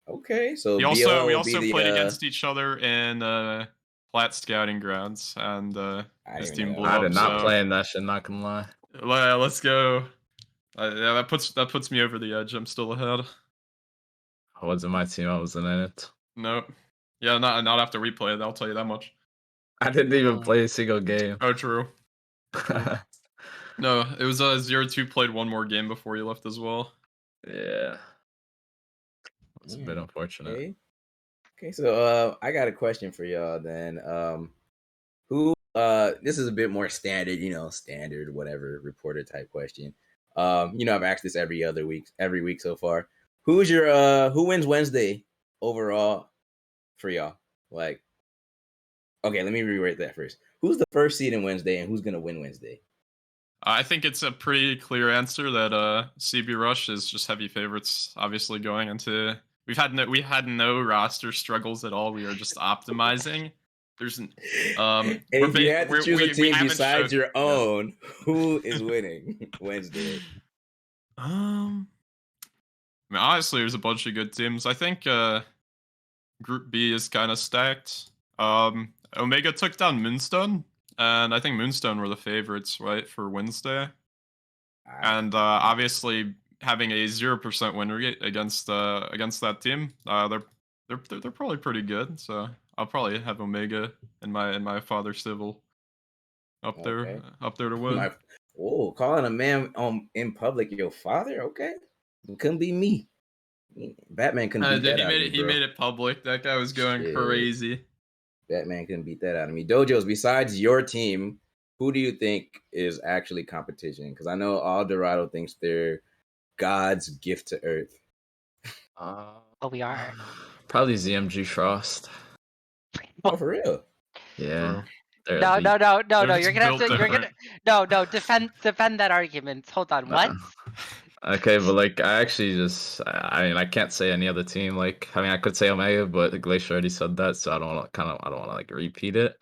Okay, so We BOL also will be the played against each other in Plat scouting grounds, and his didn't team know blew that. I up. did not So play in that shit. Not gonna lie. let's go. Yeah, that puts me over the edge. I'm still ahead. I wasn't my team. I wasn't in it. Nope. Yeah, not after we played. I'll tell you that much. I didn't even play a single game. Oh, true. No, it was 0-2. Played one more game before you left as well. Yeah, it's a bit unfortunate. Okay, so I got a question for y'all then. Who this is a bit more standard, standard whatever reporter type question. I've asked this every week so far. Who wins Wednesday overall for y'all? Like, okay, let me rewrite that first. Who's the first seed in Wednesday and who's gonna win Wednesday? I think it's a pretty clear answer that CB Rush is just heavy favorites. Obviously, going into we had no roster struggles at all. We are just optimizing. There's and if you had to choose a team besides your own, who is winning Wednesday? I mean, honestly, there's a bunch of good teams. I think Group B is kind of stacked. Omega took down Moonstone, and I think Moonstone were the favorites, right, for Wednesday. And obviously, having a 0% win rate against that team, they're probably pretty good. So I'll probably have Omega and my father Civil up there to win. Calling a man in public your father? Okay, it couldn't be me. Batman couldn't beat that out of me, bro. He made it public. That guy was going crazy. Batman couldn't beat that out of me. Dojos, besides your team, who do you think is actually competition? Because I know all Dorado thinks they're God's gift to Earth. We are. Probably ZMG Frost. Oh, for real? Yeah. No. You're gonna have to. different. Defend that argument. Hold on. What? Okay, but like I actually I can't say any other team. Like I could say Omega, but Glacier already said that, so I don't want to like repeat it.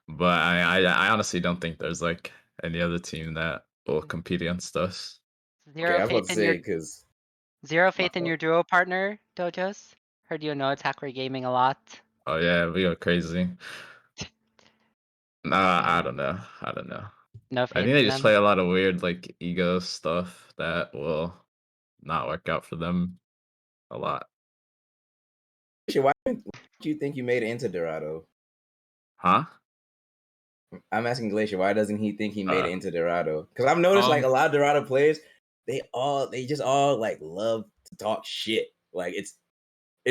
But I honestly don't think there's like any other team that will compete against us. Zero faith in your duo partner, Dojos. Heard you know Attacker Gaming a lot. Oh yeah, we go crazy. Nah, I don't know. No faith I think they in just them. play a lot of weird like ego stuff that will not work out for them a lot. Why do you think you made it into Dorado? Huh? I'm asking Glacier, why doesn't he think he made it into Dorado? Because I've noticed like a lot of Dorado players, they just all like love to talk shit. Like is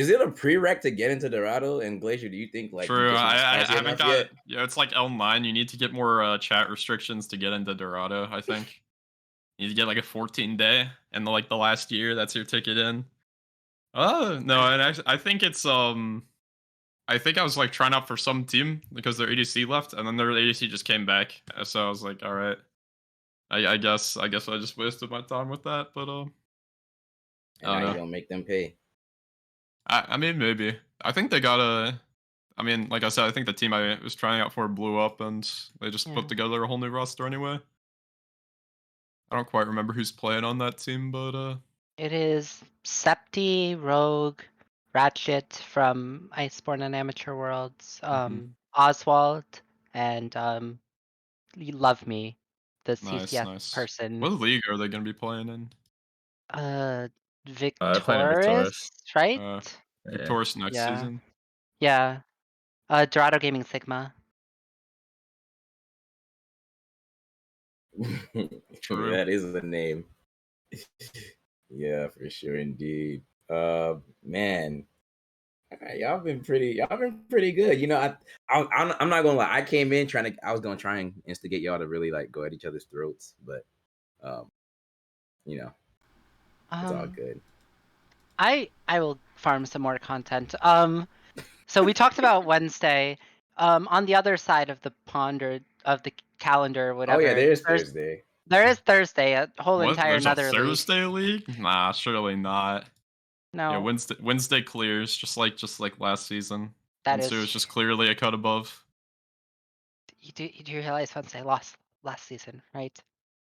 it a prereq to get into Dorado? And Glacier, do you think like True? I haven't got yet? Yeah, it's like L9. You need to get more chat restrictions to get into Dorado. I think you need to get like a 14-day, and like the last year, that's your ticket in. Oh no, and actually, I think it's I think I was like trying out for some team because their ADC left, and then their ADC just came back. So I was like, all right. I guess I just wasted my time with that, but And I now don't you're know. gonna make them pay. I mean maybe. I think they got a. I mean, like I said, I think the team I was trying out for blew up, and they just Yeah. put together a whole new roster anyway. I don't quite remember who's playing on that team, but It is Septi, Rogue, Ratchet from Iceborne and Amateur Worlds, Oswald, and Love Me, the nice, CCS nice. person. What league are they gonna be playing in? They're playing Victorious. Victorious, right? Yeah. Victorious next Yeah. season. Yeah. Dorado Gaming Sigma. True. That is the name. Yeah, for sure, indeed. Man, y'all been pretty good. You know, I'm not gonna lie. I came in I was gonna try and instigate y'all to really like go at each other's throats, but you know, it's all good. I will farm some more content. So we talked about Wednesday. On the other side of the pond or of the calendar, or whatever. Oh yeah, there's Thursday. There is Thursday, a whole What? entire There's a another league. Thursday league? Nah, surely not. No, Yeah, Wednesday clears just like last season. that Wednesday is. was just clearly a cut above. You do realize Wednesday lost last season, right?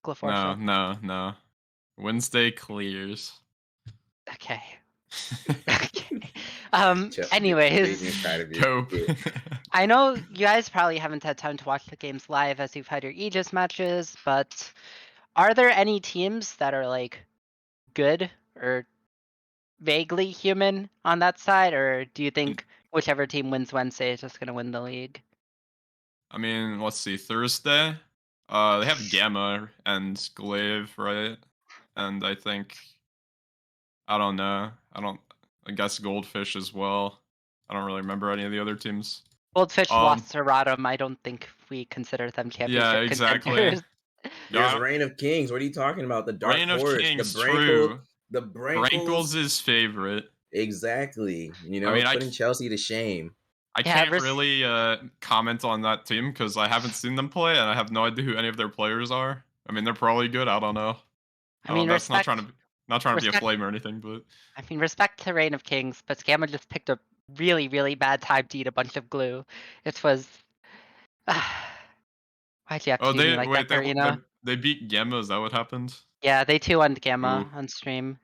Gl4cial. No. Wednesday clears. Okay. Okay. Chaiden's Anyways, trying to be a Cope. kid. I know you guys probably haven't had time to watch the games live as you've had your Aegis matches, but are there any teams that are like good or vaguely human on that side, or do you think whichever team wins Wednesday is just gonna win the league? I mean, let's see. Thursday, they have Gamma and Glaive, right? And I think I don't know. I guess Goldfish as well. I don't really remember any of the other teams. Goldfish Um, lost to Rodham. I don't think we consider them Yeah, championship exactly. contenders. There's Yeah, Reign of Kings. What are you talking about? The Dark Reign of Horse, Kings, true. the Brankles is favorite. Exactly. You know, I mean, putting Chelsea to shame. I Yeah, can't really comment on that team because I haven't seen them play and I have no idea who any of their players are. I mean, they're probably good. I don't know. I mean, That's respect. not trying to be a respect- flame or anything, but I mean, respect to Reign of Kings, but Scammer just picked a really, really bad time to eat a bunch of glue. It was. Why'd you have to do me like that, Karina? they beat Gamma. Is that what happened? Yeah, they 2-1'd Gamma Ooh. on stream.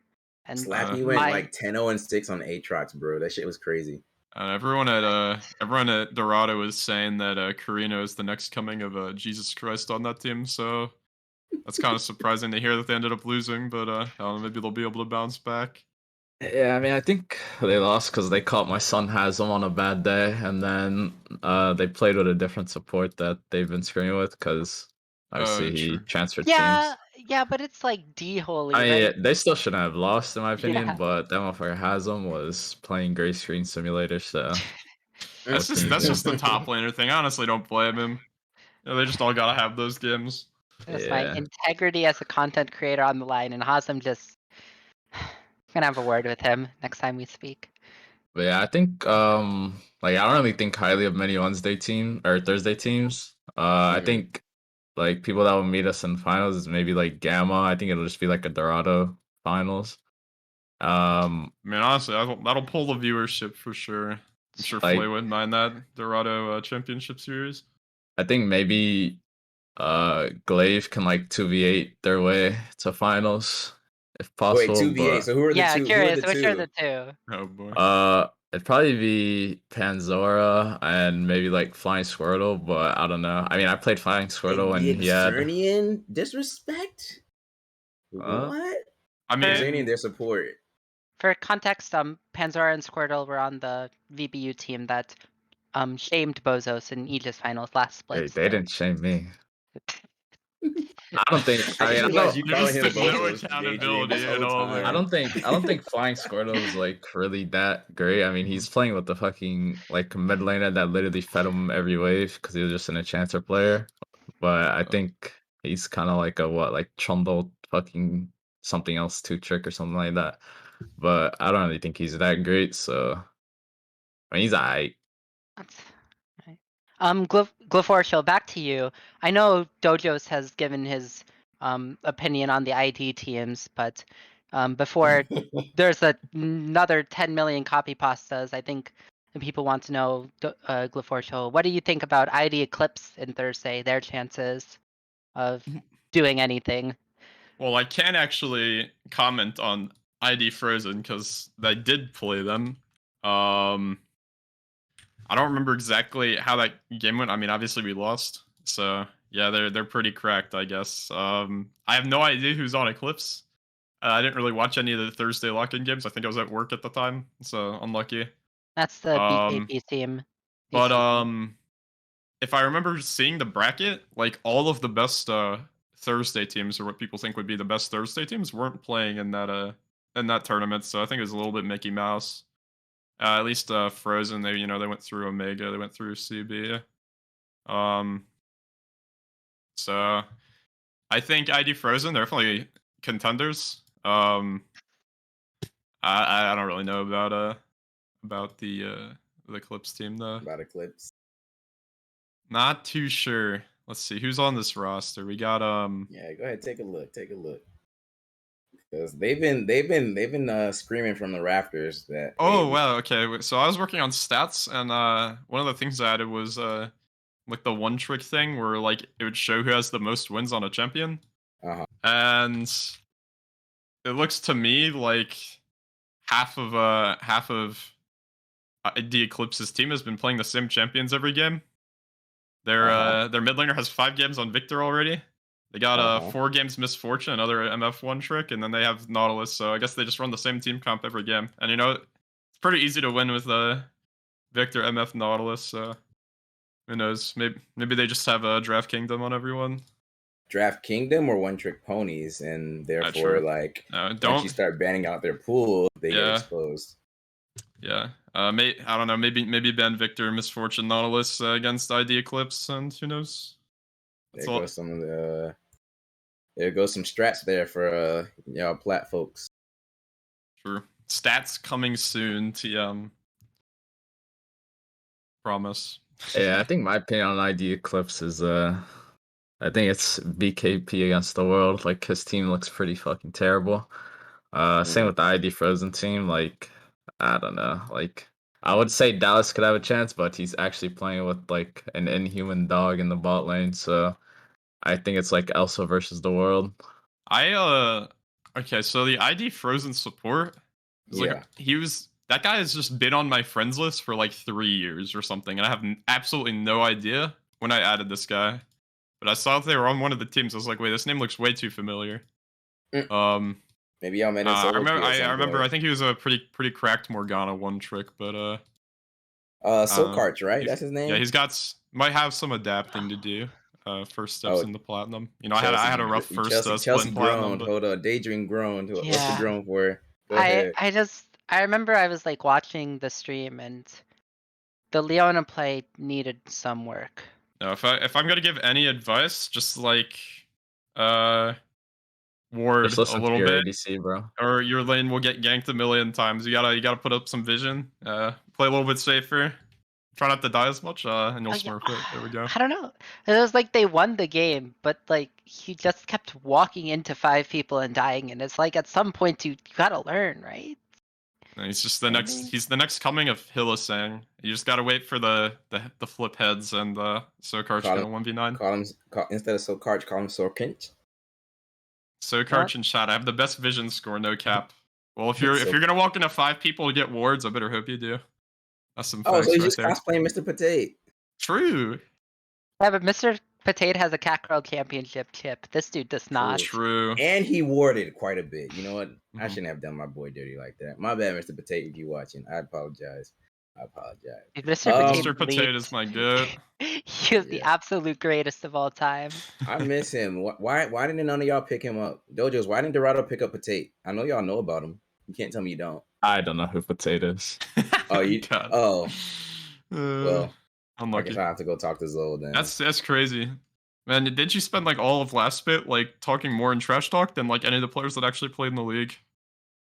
And Slappy went like 10-0-6 on Aatrox, bro. That shit was crazy. Everyone at Dorado is saying that Carino is the next coming of Jesus Christ on that team. So that's kind of surprising to hear that they ended up losing. But I don't know, maybe they'll be able to bounce back. Yeah, I mean, I think they lost because they caught my son has them on a bad day, and then they played with a different support that they've been screwing with because obviously he True. transferred yeah, teams. yeah, but it's like D-Holy, I mean, right? they still shouldn't have lost, in my opinion, Yeah. but that motherfucker has them was playing Gray Screen Simulator, so That's just the top laner thing. I honestly don't blame him. You know, they just all gotta have those games. That's my Yeah. integrity as a content creator on the line, and Hazem just. I'm gonna have a word with him next time we speak. But yeah, I think like I don't really think highly of many Wednesday team or Thursday teams. I think like people that will meet us in finals is maybe like Gamma. I think it'll just be like a Dorado finals. I mean, honestly, that'll pull the viewership for sure. I'm sure Like- Flay wouldn't mind that Dorado Championship Series. I think maybe Glaive can like 2v8 their way to finals if possible. Wait, 2v8. So who are the Yeah, two? curious. Who are Which are the the two? Oh boy. It'd probably be Panzora and maybe like Flying Squirtle, but I don't know. I mean, I played Flying two? Squirtle when he had. Xernean disrespect? Huh? What? I Xernean, mean, their support. For context, Panzora and Squirtle were on the VBU team that shamed Bozos in Aegis finals last split. Hey, they didn't shame me. I don't think. I I mean, just I realized don't, you call just him took no Bozos accountability this at whole all time. there. I don't think Flying Squirtle is like really that great. I mean, he's playing with the fucking like mid laner that literally fed him every wave because he was just an enchanter player. But I think he's kind of like a like Trundle fucking something else 2 trick or something like that. But I don't really think he's that great. So I mean, he's alright. That's right. Gl4cial, back to you. I know Dojos has given his opinion on the ID teams, but before there's another 10 million copy pastas, I think people want to know, Gl4cial, what do you think about ID Eclipse in Thursday, their chances of doing anything? Well, I can't actually comment on ID Frozen because I did play them. I don't remember exactly how that game went. I mean, obviously we lost, so yeah, they're pretty cracked, I guess. I have no idea who's on Eclipse. I didn't really watch any of the Thursday lock-in games. I think I was at work at the time, so unlucky. That's the BKP team. But if I remember seeing the bracket, like all of the best Thursday teams, or what people think would be the best Thursday teams, weren't playing in that tournament. So I think it was a little bit Mickey Mouse. At least Frozen, they went through Omega, they went through CB. So I think ID Frozen, they're definitely contenders. I don't really know about the Eclipse team though. About Eclipse. Not too sure. Let's see who's on this roster. We got Yeah, go ahead, take a look. Because they've been screaming from the rafters that. Oh wow, okay. So I was working on stats, and one of the things I added was like the one trick thing, where like it would show who has the most wins on a champion. And it looks to me like half of the Eclipse's team has been playing the same champions every game. Their mid laner has 5 games on Victor already. They got 4 games Misfortune, another MF1 trick, and then they have Nautilus. So I guess they just run the same team comp every game. And it's pretty easy to win with Victor, MF, Nautilus. So who knows? Maybe they just have a Draft Kingdom on everyone. Draft Kingdom or One Trick Ponies, and therefore once you start banning out their pool, they get exposed. Yeah. I don't know. Maybe ban Victor, Misfortune, Nautilus against ID Eclipse, and who knows? There goes some strats there for y'all Plat folks. True. Stats coming soon. TM. Promise. Yeah, I think my opinion on ID Eclipse is I think it's BKP against the world. Like his team looks pretty fucking terrible. Same with the ID Frozen team. Like I don't know. Like I would say Dallas could have a chance, but he's actually playing with like an inhuman dog in the bot lane. So I think it's like Elsa versus the world. Okay, so the ID Frozen support, that guy has just been on my friends list for like 3 years or something, and I have absolutely no idea when I added this guy. But I saw that they were on one of the teams. I was like, wait, this name looks way too familiar. Maybe y'all met in I remember. I think he was a pretty cracked Morgana one trick, but Soulkarch, right? That's his name. Yeah, might have some adapting to do. First steps into platinum. I had a rough first split in platinum. Hold on, Daedream groaned. What's the groan for? I remember I was like watching the stream, and the Leona play needed some work. No, if I'm gonna give any advice, just like ward a little bit, ADC, bro. Or your lane will get ganked a million times. You gotta put up some vision. Play a little bit safer. Try not to die as much, and you'll smurf it. There we go. I don't know. It was like they won the game, but like he just kept walking into 5 people and dying, and it's like at some point you gotta learn, right? And he's just the next. He's the next coming of Hillisang. You just gotta wait for the flip heads and Soulkarch gonna 1v9. Instead of Soulkarch, call him Soulkarch. Soulkarch and chat. I have the best vision score, no cap. Well, if you're gonna walk into 5 people to get wards, I better hope you do. That's some facts so he's right just there. cosplaying Mr. Potato. True. Yeah, but Mr. Potato has a Cat Girl Championship chip. This dude does not. True. And he warded quite a bit. You know what? I shouldn't have done my boy dirty like that. My bad, Mr. Potato, if you're watching. I apologize. Mr. Potato is my good. He is the absolute greatest of all time. I miss him. Why didn't none of y'all pick him up? Dojos, why didn't Dorado pick up Potato? I know y'all know about him. You can't tell me you don't. I don't know who Potato is. Oh, you? God. Oh. Well, I guess I have to go talk to Zoe then. That's crazy. Man, did you spend like all of last bit like talking more in trash talk than like any of the players that actually played in the league?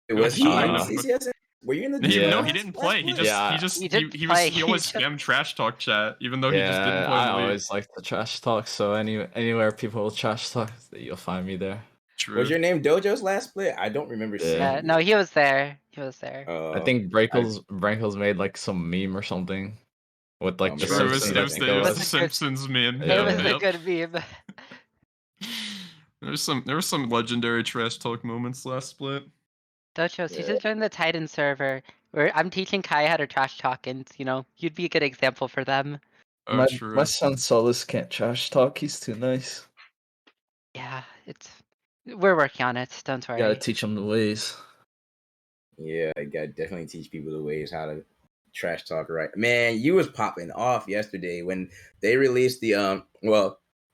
Was he in CCS? Were you in the No, Yeah. he didn't play. He just Yeah. He didn't play, he always he just- spammed trash talk chat, even though he just didn't Yeah, play in I the league. always like the trash talk. So anywhere people will trash talk, you'll find me there. True. Was your name Dojos last split? I don't remember Yeah. seeing. Yeah, no, he was there. He was there. I think Brankles made like some meme or something with like the maybe I True. was It thinking was, about the, it was That's the a good- Simpsons meme. Yeah, It was yeah. a good meme. There were some legendary trash talk moments last split. Dojos, you Yeah. should join the Titan server where I'm teaching Kai how to trash talk, and you'd be a good example for them. Oh, true. My son Solus can't trash talk. He's too nice. Yeah, we're working on it. Don't worry. Gotta teach him the ways. Yeah, I gotta definitely teach people the ways how to trash talk right. Man, you was popping off yesterday when they released the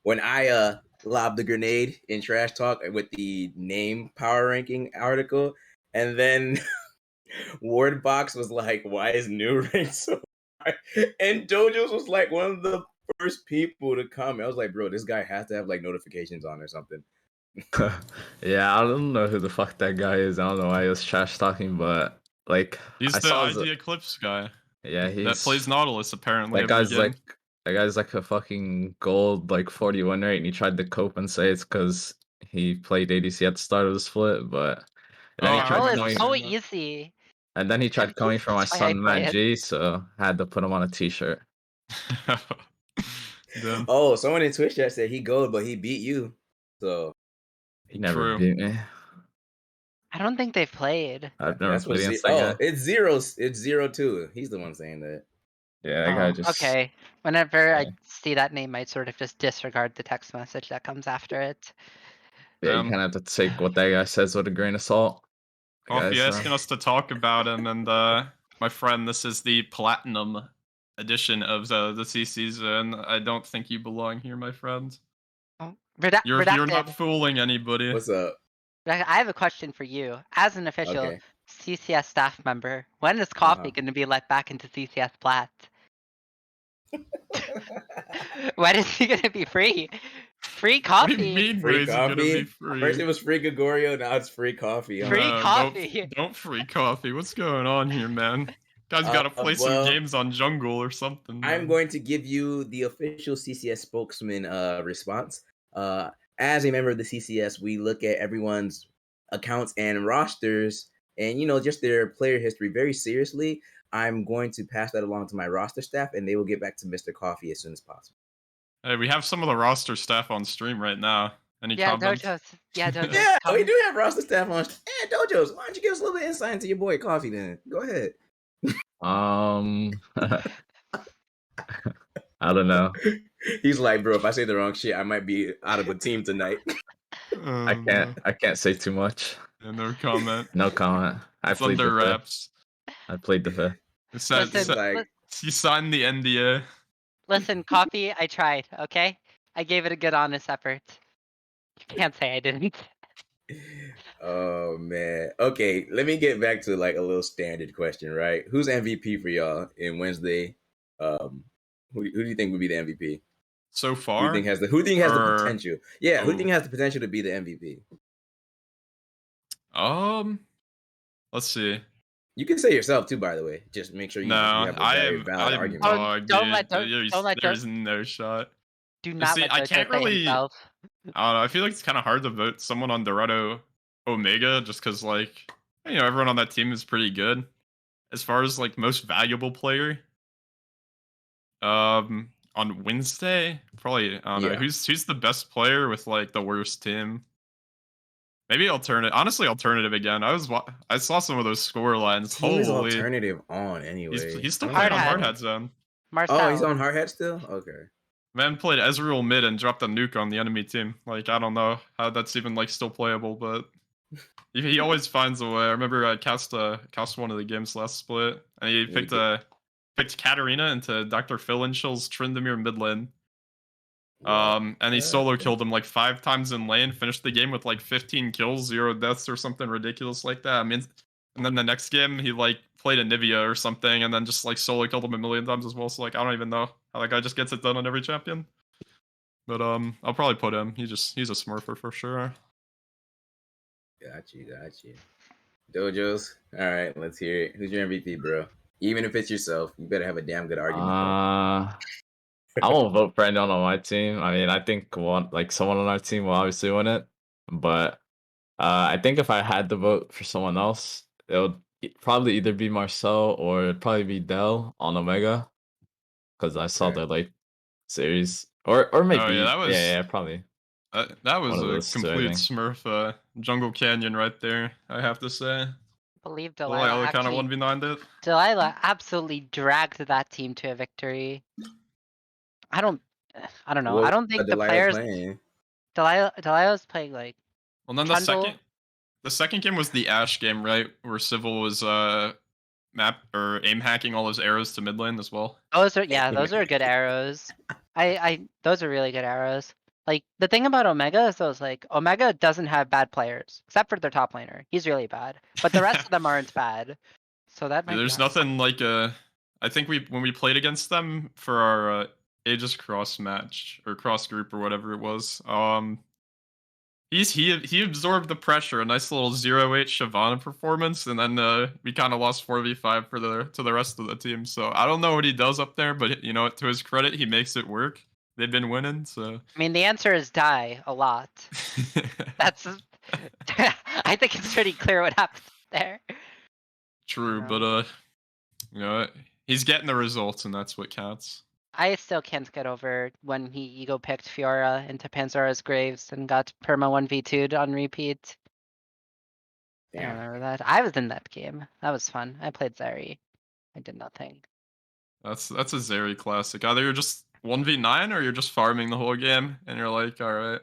when I lobbed the grenade in trash talk with the name power ranking article, and then Wardbox was like, "Why is new rank so high?" And Dojos was like one of the first people to comment. I was like, "Bro, this guy has to have like notifications on or something." Yeah, I don't know who the fuck that guy is. I don't know why he was trash talking, but like He's I the saw ID Eclipse guy yeah, that plays Nautilus apparently. that guy's like a fucking gold like 40 win rate, and he tried to cope and say it's because he played ADC at the start of the split, but then he I tried Oh, remember it's coming, so seeing that. easy. and then he tried coming for my That's why I son play Matt it. G, so I had to put him on a t-shirt. Damn. Oh, someone in Twitch chat said he gold, but he beat you. So He never True. beat me. I don't think they've played. I've never that's what. played against that guy. It's zero. It's 0-2. He's the one saying that. Yeah, that guy Oh, just okay. Whenever I yeah. see that name, I sort of just disregard the text message that comes after it. Yeah, you kind of have to take what that guy says with a grain of salt. Coffee Guys, asking us to talk about him, and my friend, this is the platinum edition of the C season. I don't think you belong here, my friend. Oh, You're redacted. not fooling anybody. What's up? I have a question for you. As an official Okay. CCS staff member, when is Coffee Uh-huh. going to be let back into CCS Plat? When is he going to be free? Free What do you coffee. mean, Free Blaze is gonna be coffee. free? First it was free Gregorio, now it's free coffee. Free No, coffee. Don't free coffee. What's going on here, man? Guys gotta play some games on jungle or something. I'm man. going to give you the official CCS spokesman response. As a member of the CCS, we look at everyone's accounts and rosters and just their player history very seriously. I'm going to pass that along to my roster staff, and they will get back to Mr. Coffee as soon as possible. Hey, we have some of the roster staff on stream right now. Any Yeah, comments? Dojos. Yeah, Dojos. Yeah, we comment. do have roster staff on. Hey, Dojos, why don't you give us a little bit of insight into your boy Coffee then? Go ahead. I don't know. He's like, bro, if I say the wrong shit, I might be out of a team tonight. I can't say too much. Yeah, no comment. No comment. I It's played under the fifth. wraps. I played the fifth. Listen, He signed the NDA. listen, Coffee, I tried, okay? I gave it a good honest effort. You can't say I didn't. Oh man. Okay, let me get back to like a little standard question, right? Who's MVP for y'all in Wednesday? Who do you think would be the MVP? So Who do far? you think has the potential? Yeah, who do you Oh. think has the potential to be the MVP? Let's see. You can say yourself too, by the way. Just make sure you have a very valid argument. Dog, Don't dude. let There's no shot. Do not See, let I Dojo can't say really. himself. I don't know. I feel like it's kind of hard to vote someone on Dorado Omega just because, like, everyone on that team is pretty good. As far as like most valuable player, on Wednesday, probably I don't know who's the best player with like the worst team. Maybe alternative. Honestly, alternative again. I saw some of those score lines. Team is Holy, alternative on anyway. he's still I don't playing on know. Hardhead. Hardhead Zone. Marcel. Oh, he's on Hardhead still? Okay. Man played Ezreal mid and dropped a nuke on the enemy team. Like, I don't know how that's even like still playable, but he always finds a way. I remember I cast one of the games last split, and he picked Katarina into Dr. Phillinshill's Tryndamere mid lane. And he solo killed him like 5 times in lane, finished the game with like 15 kills, 0 deaths or something ridiculous like that. I mean, and then the next game he like played a Nivea or something, and then just like solo killed him a million times as well. So like I don't even know how that guy just gets it done on every champion. But I'll probably put him. He's a smurfer for sure. Got you. Dojos. All right, let's hear it. Who's your MVP, bro? Even if it's yourself, you better have a damn good argument. I won't vote for anyone on my team. I mean, I think someone on our team will obviously win it, but I think if I had to vote for someone else, it would probably either be Marcel or it'd probably be Dell on Omega, because I saw Okay. the series, or maybe Oh yeah, that was yeah, probably that was one of a those two, I complete think. Smurf Jungle Canyon right there. I have to say. Believe Delilah Delilah kind of actually. 1v9'd it. Delilah absolutely dragged that team to a victory. I don't know. What I don't was think the Delilah players. playing? Delilah's playing like. Well, then Trundle. the second game was the Ash game, right? Where Civil was map or aim hacking all his arrows to mid lane as well. Those are good arrows. Those are really good arrows. Like the thing about Omega is those like Omega doesn't have bad players except for their top laner. He's really bad, but the rest of them aren't bad. So that might There's be nothing like I think when we played against them for our Aegis cross match or cross group or whatever it was. He absorbed the pressure, a nice little 0-8 Shyvana performance, and then we kind of lost 4v5 to the rest of the team. So I don't know what he does up there, but you know, to his credit, he makes it work. They've been winning, so. I mean, the answer is die a lot. That's. I think it's pretty clear what happened there. True, but you know, he's getting the results, and that's what counts. I still can't get over when he ego picked Fiora into Panzera's Graves and got perma 1v2'd on repeat. I Damn. remember that. I was in that game. That was fun. I played Zeri. I did nothing. That's a Zeri classic. Either you're just 1v9 or you're just farming the whole game, and you're like, all right,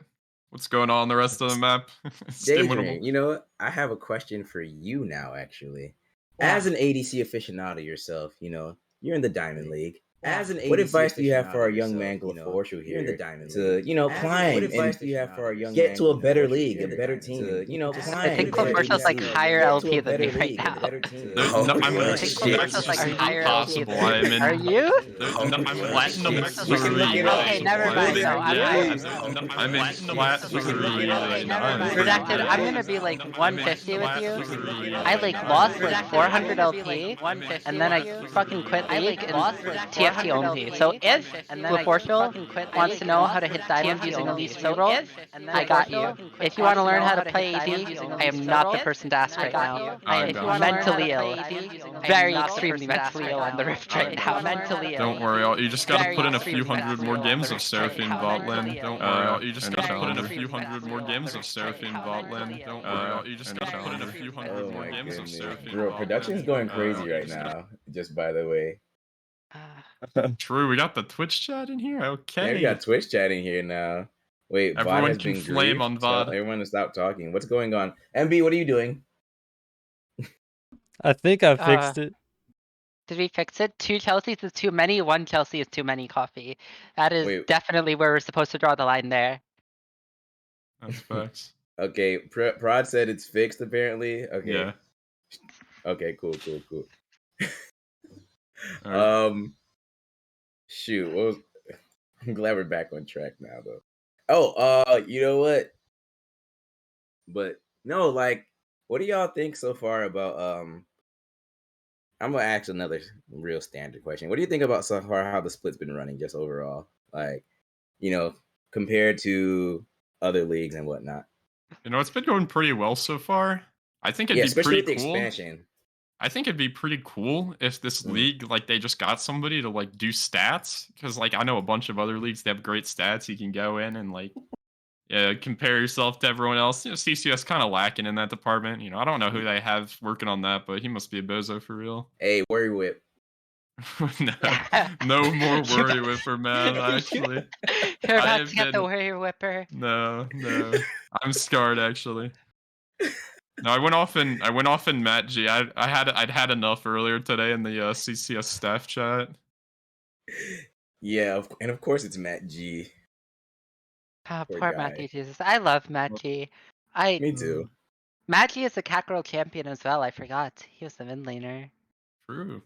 what's going on the rest of the map? Daedream, you know what? I have a question for you now, actually. Yeah. As an ADC aficionado yourself, you know, you're in the Diamond League. Yeah. As an what advice do you have for our young man Gl4cial here? In the Diamond to you know climb. What advice do you have for our young get to a better league, a better team? To, you know, climb. I think Gl4cial's like higher LP than me right now. No, I'm I think Gl4cial's like higher LP impossible. than me. Are you? I'm platinum 3. Okay, never mind. No, I'm in plat 3. Redacted, I'm gonna be like 150 with you. I like lost like 400 LP, and then I fucking quit league and TFT only. So if Gl4cial wants to know how to hit diamonds using Elise reroll, I got you. If you want to learn how to play AD, I am not the person to ask right now. I am mentally ill. Very extremely mentally ill on the Rift right now. Mentally ill. Don't worry, you just gotta put in a few hundred more games of Seraphine bot lane. Don't worry, you just gotta put in a few hundred more games of Seraphine bot lane. Don't worry, you just gotta put in a few hundred more games of Seraphine. Bro, production's going crazy right now. Just by the way. True, we got the Twitch chat in here. Okay, Yeah, we got Twitch chatting here now. Wait, everyone VOD has can been flame griefed. on Tell VOD. everyone to stop talking. What's going on? MB, what are you doing? I think I fixed it. Did we fix it? 2 Chelseas is too many, 1 Chelsea is too many coffee. That is definitely where we're supposed to draw the line there. That's facts. Okay, Prod said it's fixed apparently. Okay. Yeah. Okay, cool. Right. Shoot, what was... I'm glad we're back on track now though. Oh, you know what? But no, like, what do y'all think so far about I'm gonna ask another real standard question. What do you think about so far how the split's been running just overall? Like, you know, compared to other leagues and whatnot. You know, it's been going pretty well so far. I think it'd be especially pretty with the cool. expansion. I think it'd be pretty cool if this league, like, they just got somebody to like do stats, because like I know a bunch of other leagues, they have great stats. You can go in and like, yeah, compare yourself to everyone else. You know, CCS kind of lacking in that department. You know, I don't know who they have working on that, but he must be a bozo for real. Hey, worry whip. no more worry whipper, man. Actually, you're about to get the worry whipper. No, I'm scarred actually. No, I went off in Matt G. I'd had enough earlier today in the CCS staff chat. Yeah, and of course it's Matt G. Poor Matt G. Jesus, I love Matt G. Me too. Matt G is a cat girl champion as well. I forgot he was the mid laner. True.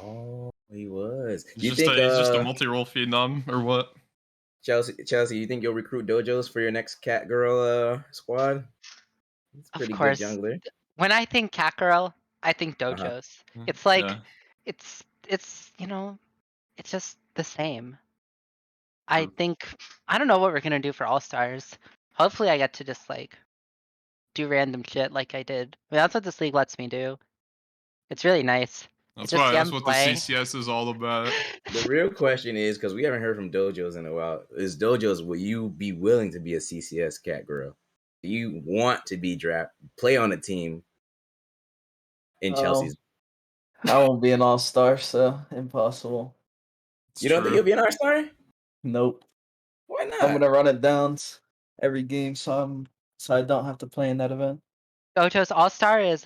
Oh, he was. He's just a multi-role phenom or what? Chelsea, you think you'll recruit Dojos for your next cat girl squad? It's pretty of course. good jungler. When I think Kakarot, I think Uh-huh. Dojos. It's like, Yeah. it's it's just the same. I True. think I don't know what we're gonna do for All Stars. Hopefully, I get to just like do random shit like I did. I mean, that's what this league lets me do. It's really nice. That's Just why. see That's him what the play. CCS is all about. The real question is, because we haven't heard from Dojos in a while, is Dojos, will you be willing to be a CCS cat girl? Do you want to be play on a team in Chelsea's? I won't be an all-star, so impossible. It's You don't think true. you'll be an R-star? Nope. Why I'm not? gonna run it down every game, so I don't have to play in that event. Dojos All Star is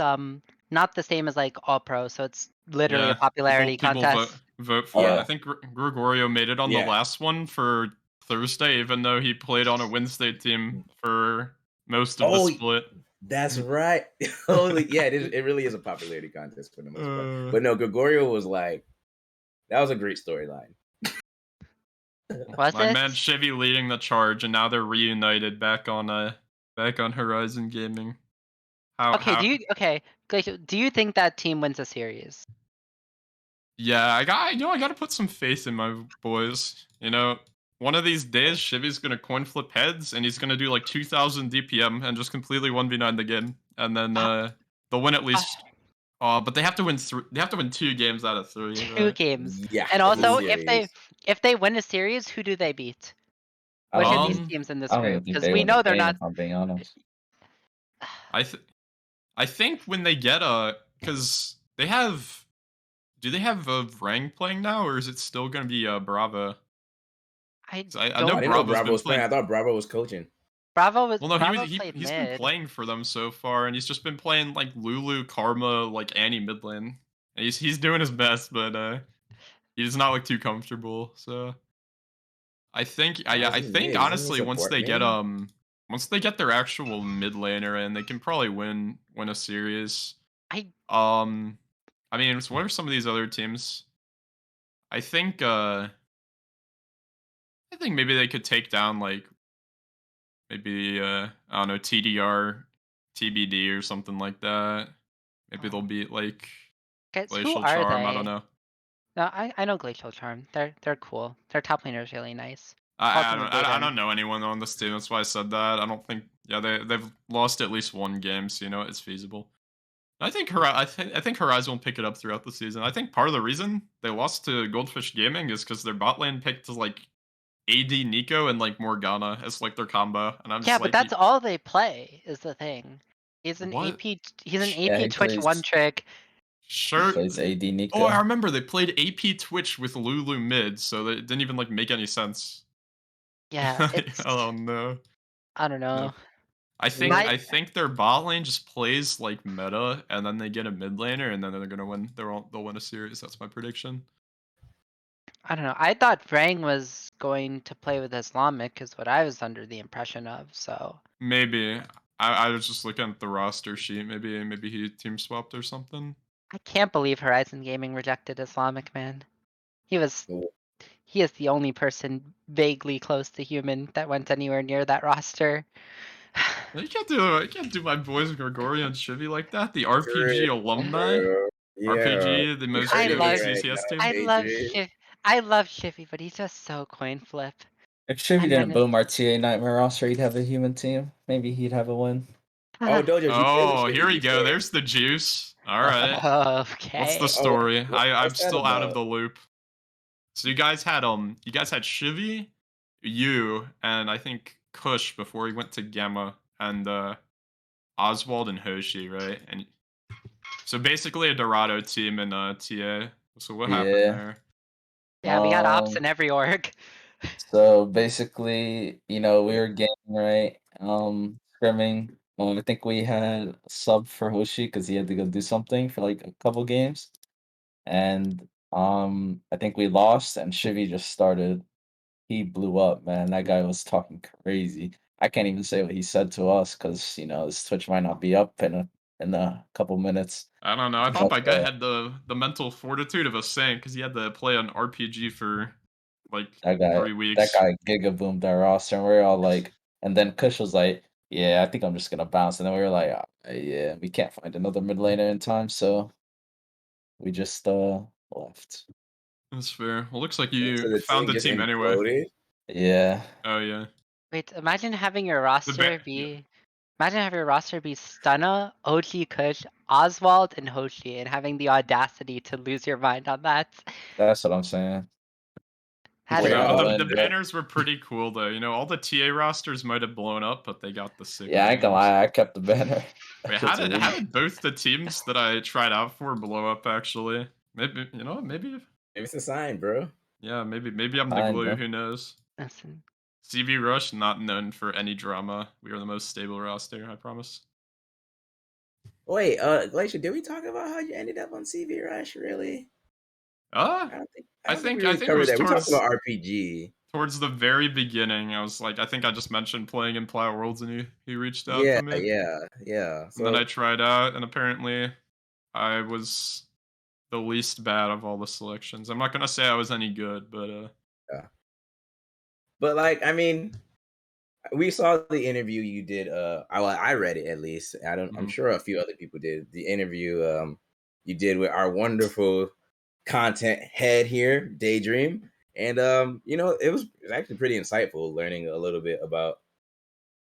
not the same as like All Pro, so it's literally a Yeah. popularity People contest. vote for it. Yeah. I think Gregorio made it on the Yeah. last one for Thursday, even though he played on a Wednesday team for most of the Oh, split. that's right. Holy, yeah, it really is a popularity contest for the most part. But no, Gregorio was like, that was a great storyline. Was My it? man Chevy leading the charge, and now they're reunited back on Horizon Gaming. Okay, do you think that team wins a series? Yeah, I gotta put some faith in my boys. You know, one of these days, Chevy's gonna coin flip heads, and he's gonna do like 2,000 DPM and just completely 1v9 the game, and then they'll win at least. But they have to win They have to win 2 games out of 3. 2 Right? games. Yeah. And it's a also, series. if they win a series, who do they beat? I Which don't of these even- teams in this I don't even group? think Because they we win a know they're game, not. if I'm being honest. I think when they get because they have. Do they have Vrang playing now, or is it still gonna be Bravo? I I don't know I didn't know Bravo's Bravo been was playing. playing. I thought Bravo was coaching. Bravo Well, no, played he's been mid. playing for them so far, and he's just been playing like Lulu, Karma, like Annie mid lane. And he's doing his best, but he's not like too comfortable. So I He think mid. Isn't he honestly support main? once they get their actual mid laner in, they can probably win a series. I I mean, what are some of these other teams? I think maybe they could take down like maybe I don't know, TDR, TBD or something like that. Maybe they'll beat like guess who Glacial are Charm. I don't they? know. No, I know Glacial Charm. They're cool. Their top laner is really nice. Ultimate I Daedream. don't know anyone on this team. That's why I said that. I don't think. Yeah, they've lost at least one game, so you know it's feasible. I think I think Horizon will pick it up throughout the season. I think part of the reason they lost to Goldfish Gaming is because their bot lane picked like AD Nico and like Morgana as like their combo, and I'm Yeah, just but like, that's all they play is the thing. He's an what? AP. He's an Yeah, AP he Twitch plays. one trick. He Sure. plays AD Nico. Oh, I remember they played AP Twitch with Lulu mid, so it didn't even like make any sense. Yeah, it's. Oh no. I don't know. No. I think their bot lane just plays like meta, and then they get a mid laner, and then they're gonna win. They'll win a series. That's my prediction. I don't know. I thought Vrang was going to play with Islamic, is what I was under the impression of. So Maybe I was just looking at the roster sheet. Maybe he team swapped or something. I can't believe Horizon Gaming rejected Islamic, man. He is the only person vaguely close to human that went anywhere near that roster. You can't do my boys Gregorio and Chivy like that. The RPG alumni. Yeah. RPG, the most I goated love- CCS team. I love Shivy, but he's just so coin flip. If Shivy And didn't then boom our TA Nightmare roster, he'd have a human team. Maybe he'd have a win. Oh, Dojos, you played with Oh, Shivy here we go. before. There's the juice. All right. Okay. What's the story? I'm what's that still out of about? the loop. So you guys had Shivy, you, and I think Kush before he went to Gamma, and Oswald and Hoshi, right? And so basically a Dorado team in TA. So what happened Yeah. there? Yeah, we got ops Um, in every org. So basically, we were gaming, right? Scrimming. I think we had a sub for Hoshi because he had to go do something for like a couple games. And I think we lost and Shivy just started. He blew up, man. That guy was talking crazy. I can't even say what he said to us because his Twitch might not be up in a couple minutes. I don't know. I thought But that guy had the mental fortitude of a saint because he had to play an RPG for like that 3 weeks. guy giga boomed our roster, and we're all like, and then Kush was like, yeah, I think I'm just gonna bounce. And then we were like, yeah, we can't find another mid laner in time, so we just left. That's fair. Well, looks like Wait, you so the found team the just team anyway. imploded? Yeah. Oh yeah. Wait, imagine having your The roster yeah. be. Imagine having your roster be Stunna, OG Kush, Oswald, and Hoshi, and having the audacity to lose your mind on that. That's what I'm saying. That's Wait, Yeah, but insane. the yeah. banners were pretty cool though. You know, all the TA rosters might have blown up, but they got the sick Yeah, I ain't gonna banners. lie, I kept the banner. Wait, Till how today. did both the teams that I tried out for blow up actually? Maybe you know, maybe Maybe it's a sign, bro. yeah, maybe I'm the glue, Kinda. who knows? Listen, CB Rush, not known for any drama. We are the most stable roster, I promise. Wait, Glacier, did we talk about how you ended up on CV Rush? Really? Uh, I I don't think we think I really think it covered was that. We talked about RPG. towards the very beginning. I was like, I think I just mentioned playing in Plat Worlds, and he reached out Yeah, to me, yeah. and then I So tried out, and apparently I was the least bad of all the selections. I'm not gonna say I was any good, but yeah. But like, I mean, we saw the interview you did. I read it at least. I'm mhm. sure a few other people did. The interview you did with our wonderful content head here, Daedream. And you know, it was actually pretty insightful learning a little bit about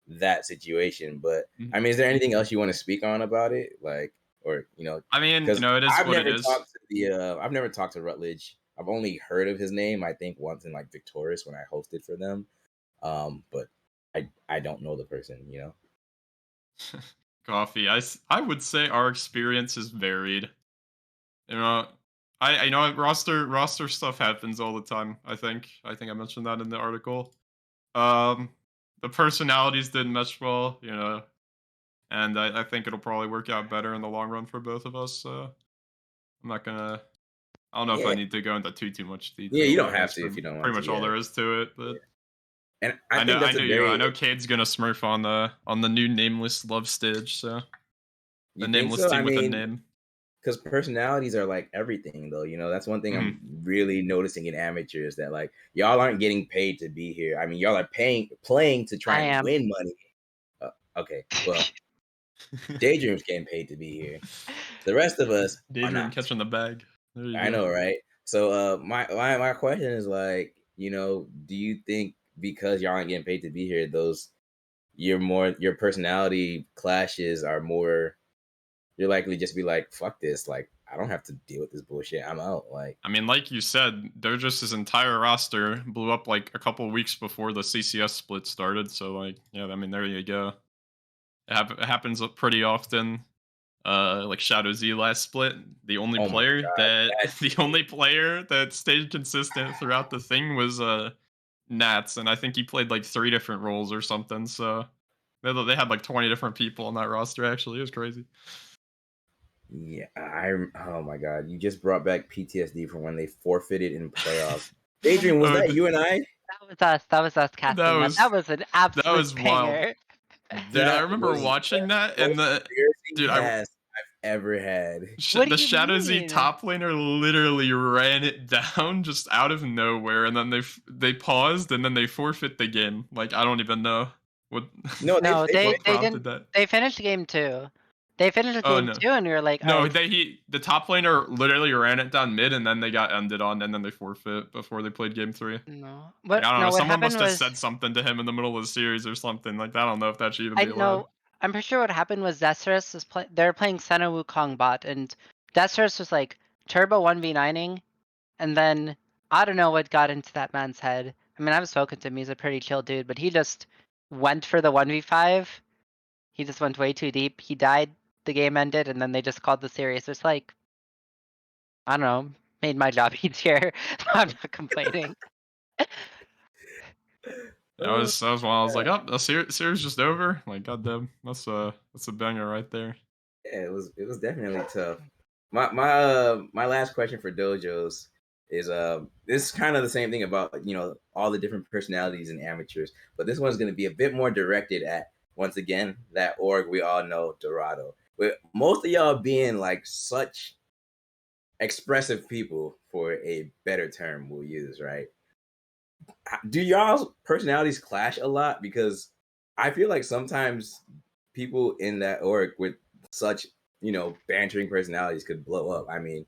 that situation. But I Mhm. mean, is there anything else you want to speak on about it? Like, or you know, I mean, you because know, it is what it is. I've never talked to Rutledge. I've only heard of his name, I think, once in like Victorious when I hosted for them. But I don't know the person, you know. Coffee. I would say our experience is varied. You know, I know roster stuff happens all the time. I think I mentioned that in the article. Um, the personalities didn't mesh well, you know, and I think it'll probably work out better in the long run for both of us. So I'm not gonna. I don't know if I Yeah, need to go into too much yeah. detail. You don't Like have that's to if you don't want pretty to. much all Yeah, there is to it. But and I think I that's know a you. I very. know Cade's gonna smurf on the new nameless love stage. So the You think nameless so? I team with a mean, name. because personalities are like everything, though. You know, that's one thing I'm Mhm. really noticing in amateurs that like y'all aren't getting paid to be here. I mean, y'all are playing to try I and am. win money. Okay, well, Daydream's getting paid to be here. The rest of us are Daedream not. catching the bag. There you I go. know, right? So, my question is like, you know, do you think because y'all aren't getting paid to be here, your personality clashes are more, you're likely just be like, fuck this, like I don't have to deal with this bullshit. I'm out. Like, I mean, like you said, Dojos' entire roster blew up like a couple weeks before the CCS split started. So, like, yeah, I mean, there you go. It happens pretty often. Like Shadow Z last split, oh my god, that the only player that stayed consistent throughout the thing was Nats, and I think he played like 3 different roles or something. So they had like 20 different people on that roster. Actually, it was crazy. yeah, oh my god, you just brought back PTSD from when they forfeited in playoffs. Daydream, was Oh, that you and I? That was us. That was us that casting that. was That was an that absolute was wild. banger. Dude, I That remember was watching the that, and most the embarrassing dude, cast I've ever had. What do the you Shadow Z mean? top laner literally ran it down just out of nowhere, and then they paused, and then they forfeit the game. Like I don't even know what No, No, they they what finished. they prompted didn't. that. They finished game two. They finished Oh game no, two, and we were like, all no, right, the top laner literally ran it down mid, and then they got ended on, and then they forfeit before they played game 3. no. Like What? I don't know, No, what someone happened must have was said something to him in the middle of the series or something. Like I don't know if that should even I be allowed. know. I'm pretty sure what happened was Zesterus was they're playing Senna Wukong bot, and Zesterus was like turbo 1v9ing, and then I don't know what got into that man's head. I mean, I've spoken to him. He's a pretty chill dude, but he just went for the 1v5. He just went way too deep. He died. The game ended, and then they just called the series. It's like I don't know, made my job easier. I'm not complaining. That was when I was like, oh, the series just over. Like goddamn, that's a banger right there. Yeah, it was definitely tough. My last question for Dojos is this is kind of the same thing about, you know, all the different personalities in amateurs, but this one's going to be a bit more directed at, once again, that org we all know, Dorado. With most of y'all being like such expressive people, for a better term we'll use, right? Do y'all's personalities clash a lot? Because I feel like sometimes people in that org with such, bantering personalities could blow up. I mean,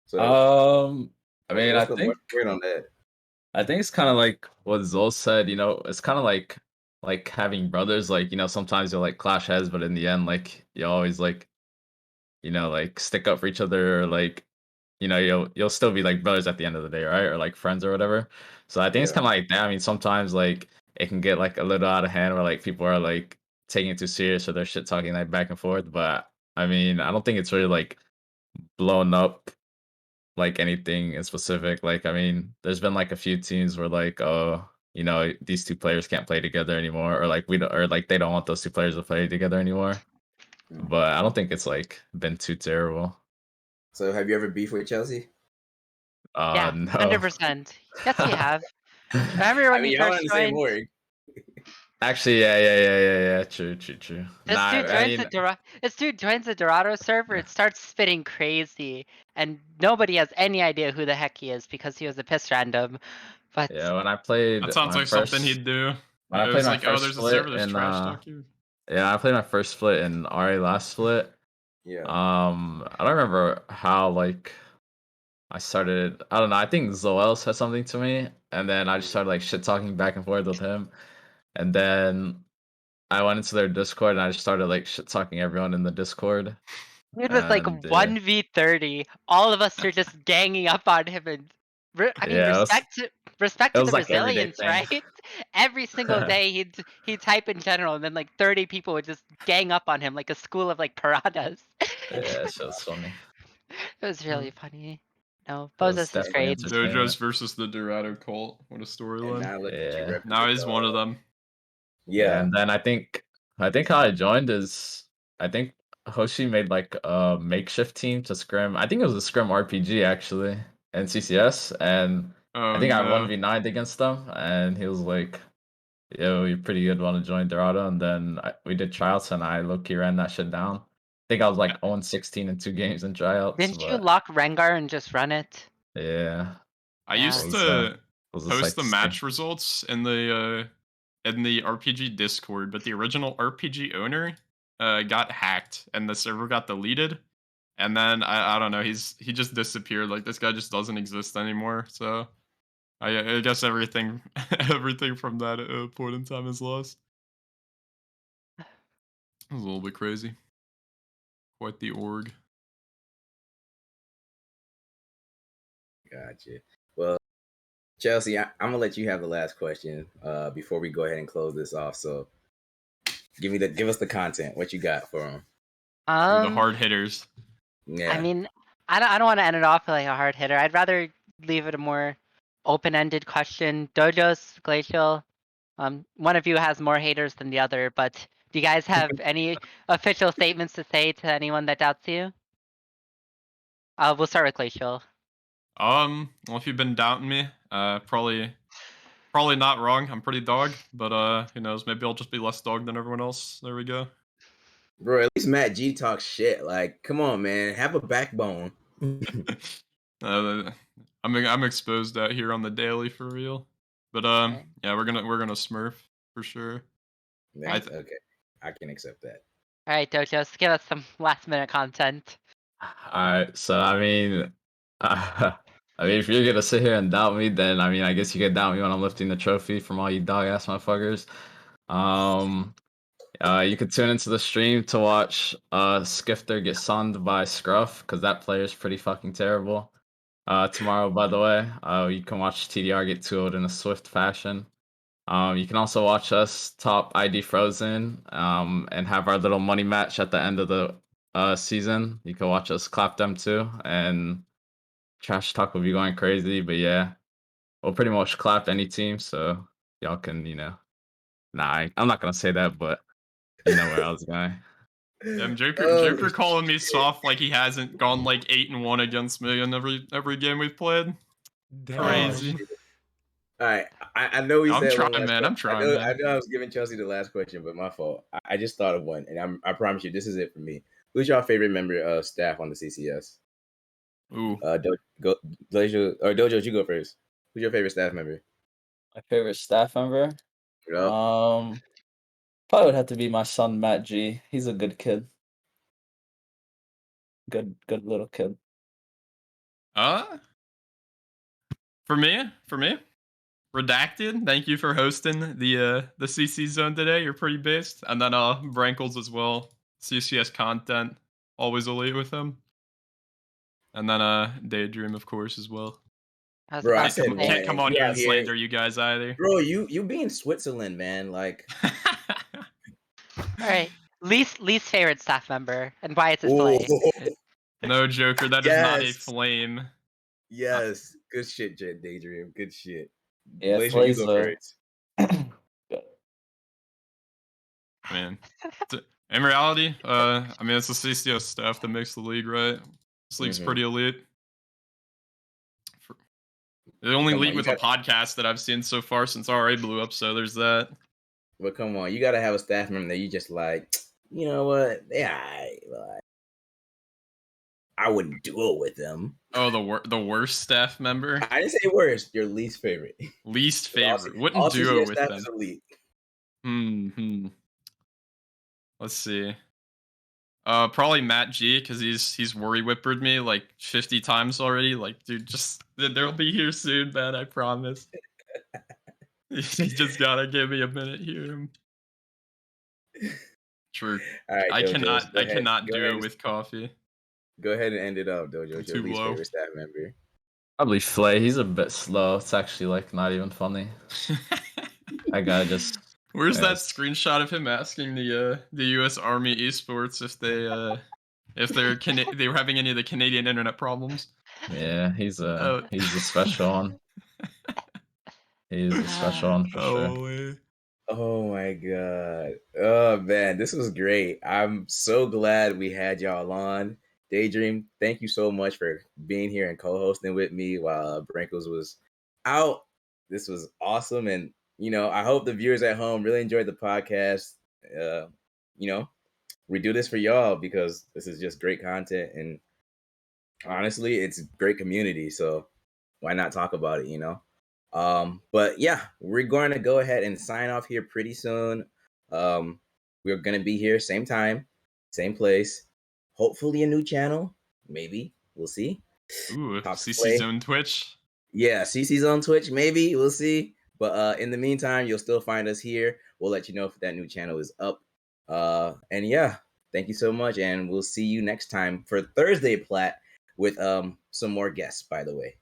so I mean, what's the word on that? I think it's kind of like what Zol said. It's kind of like having brothers. Like sometimes you'll like clash heads, but in the end, like you always like like stick up for each other, or like you'll still be like brothers at the end of the day, right? Or like friends or whatever. So I think it's Yeah. kind of like that. I mean, sometimes like it can get like a little out of hand, where like people are like taking it too serious, or they're shit talking like back and forth. But I mean, I don't think it's really like blown up like anything in specific. Like, I mean, there's been like a few teams where like, oh, these two players can't play together anymore, or like we don't, or like they don't want those two players to play together anymore. But I don't think it's like been too terrible. So have you ever beefed with Chelsea? Yeah, No. 100%. Yes, we have. Remember I when mean, he y'all first on the same joined? org. Actually, yeah. True. This Nah, dude I joins mean, the Dorado server. It starts spitting crazy, and nobody has any idea who the heck he is because he was a piss random. But yeah, when I played That sounds my like something first he'd do. when It I played was my like, oh, first there's a server split that's in trash talking. yeah, I played my first split in RA last split. Yeah. I don't remember how like I started. I don't know. I think Zoel said something to me, and then I just started like shit talking back and forth with him, and then I went into their Discord and I just started like shit talking everyone in the Discord. it was like And 1v30. All of us are just ganging up on him, and I mean, yeah, respect it to was the like everyday resilience, thing. right? Every single day he'd type in general, and then like 30 people would just gang up on him like a school of like piranhas. Yeah, so it's funny. It was really funny. No, It was Bozos is definitely great. Dojos entertainment. versus the Dorado cult. What a And storyline. now look at you Yeah. repping Now the he's one of them. Yeah, Yeah. and then I think how I joined is I think Hoshi made like a makeshift team to scrim. I think it was a scrim RPG actually in CCS, and I Oh think I no. 1v9'd against them, and he was like, "Yo, you're pretty good. Want to join Dorado?" And then we did tryouts, and I low-key ran that shit down. I think I was like 0-16 in 2 games in tryouts, Didn't you but lock Rengar and just run it? yeah, I Yeah. used it to was a post sight the to see. match results in the RPG Discord, but the original RPG owner got hacked and the server got deleted. And then I don't know, he just disappeared. Like this guy just doesn't exist anymore. So I guess everything everything from that point in time is lost. It was a little bit crazy. Quite the org. Gotcha. Well, Chelsea, I'm gonna let you have the last question before we go ahead and close this off. So, give us the content. What you got for them? The hard hitters. Yeah. I mean, I don't want to end it off with like a hard hitter. I'd rather leave it a more open-ended question. Dojos, Gl4cial, one of you has more haters than the other, but do you guys have any official statements to say to anyone that doubts you? We'll start with Gl4cial. Well, if you've been doubting me, probably not wrong. I'm pretty dog, but who knows? Maybe I'll just be less dog than everyone else. There we go. Bro, at least Matt G talks shit. Like, come on, man, have a backbone. I'm exposed out here on the daily for real. But Right. yeah, we're gonna smurf for sure. Nice. Okay, I can accept that. All right, Dojos, give us some last-minute content. Alright, so I mean, if you're gonna sit here and doubt me, then I mean, I guess you can doubt me when I'm lifting the trophy from all you dog ass motherfuckers. You could tune into the stream to watch Skifter get sunned by Scruff, because that player is pretty fucking terrible. Tomorrow, by the way, you can watch TDR get 2-0'd in a swift fashion. You can also watch us top ID Frozen and have our little money match at the end of the season. You can watch us clap them too, and trash talk will be going crazy. But yeah, we'll pretty much clap any team, so y'all can, I'm not gonna say that, but you know where I was going. Damn, Joker, Oh, Joker calling me soft like he hasn't gone like 8-1 against me in every game we've played. Crazy. shit. All right, I know we I'm said one trying, last man. I'm question. trying, I man. know I was giving Chelsea the last question, but my fault. I just thought of one, and I promise you, this is it for me. Who's your favorite member of staff on the CCS? Ooh. Dojos, you go first. Who's your favorite staff member? My favorite staff member? Yep. Probably would have to be my son Matt G. He's a good kid. Good little kid. For me, Redacted. Thank you for hosting the CC zone today. You're pretty based, and then Brankles as well. CCS content, always elite with him, and then Daedream of course as well. I was Bro, I about to said say, Can't come one. on You here out and here, slander you guys either. bro. You be in Switzerland, man. Like, all right, least favorite staff member, and why it's a ooh, slay. No, Joker, that is not a yes, flame. yes, good shit, Jet Daydream. Good shit. Yeah, Glacier, you Flay's go first. Man, in reality, I mean, it's the CCS staff that makes the league, right? This league's Mhm. pretty elite. The only Come on, league you with got, a podcast that I've seen so far since RA blew up, so there's that. but come on, you gotta have a staff member that you just like. You know what? Yeah, I wouldn't duel with them. Oh, the worst staff member? I didn't say worst. Your least favorite. Least favorite. All Wouldn't duo CCS with staff them. is elite. Let's see. Probably Matt G, because he's worry whippered me like 50 times already. Like, dude, just they'll be here soon, man. I promise. You just gotta give me a minute here. True. All right, I Dojos, cannot Go duo ahead. with coffee. Go ahead and end it up, Dojos. Your Too least low. favorite staff member. Probably Flay. He's a bit slow. It's actually like not even funny. I gotta just. Where's that Yes. screenshot of him asking the U.S. Army esports if they were having any of the Canadian internet problems? Yeah, he's Oh. a special one. He's a special one for sure. Oh my god. Oh man, this was great. I'm so glad we had y'all on. Daydream, thank you so much for being here and co-hosting with me while Brinkles was out. This was awesome. And I hope the viewers at home really enjoyed the podcast. Uh, we do this for y'all because this is just great content, and honestly, it's great community. So why not talk about it? But yeah, we're going to go ahead and sign off here pretty soon. We're going to be here same time, same place. Hopefully a new channel, maybe. We'll see. Ooh, Top CC play. Zone Twitch. Yeah, CC's on Twitch, maybe. We'll see. But in the meantime, you'll still find us here. We'll let you know if that new channel is up. And yeah, thank you so much, and we'll see you next time for Thursday Plat with some more guests, by the way.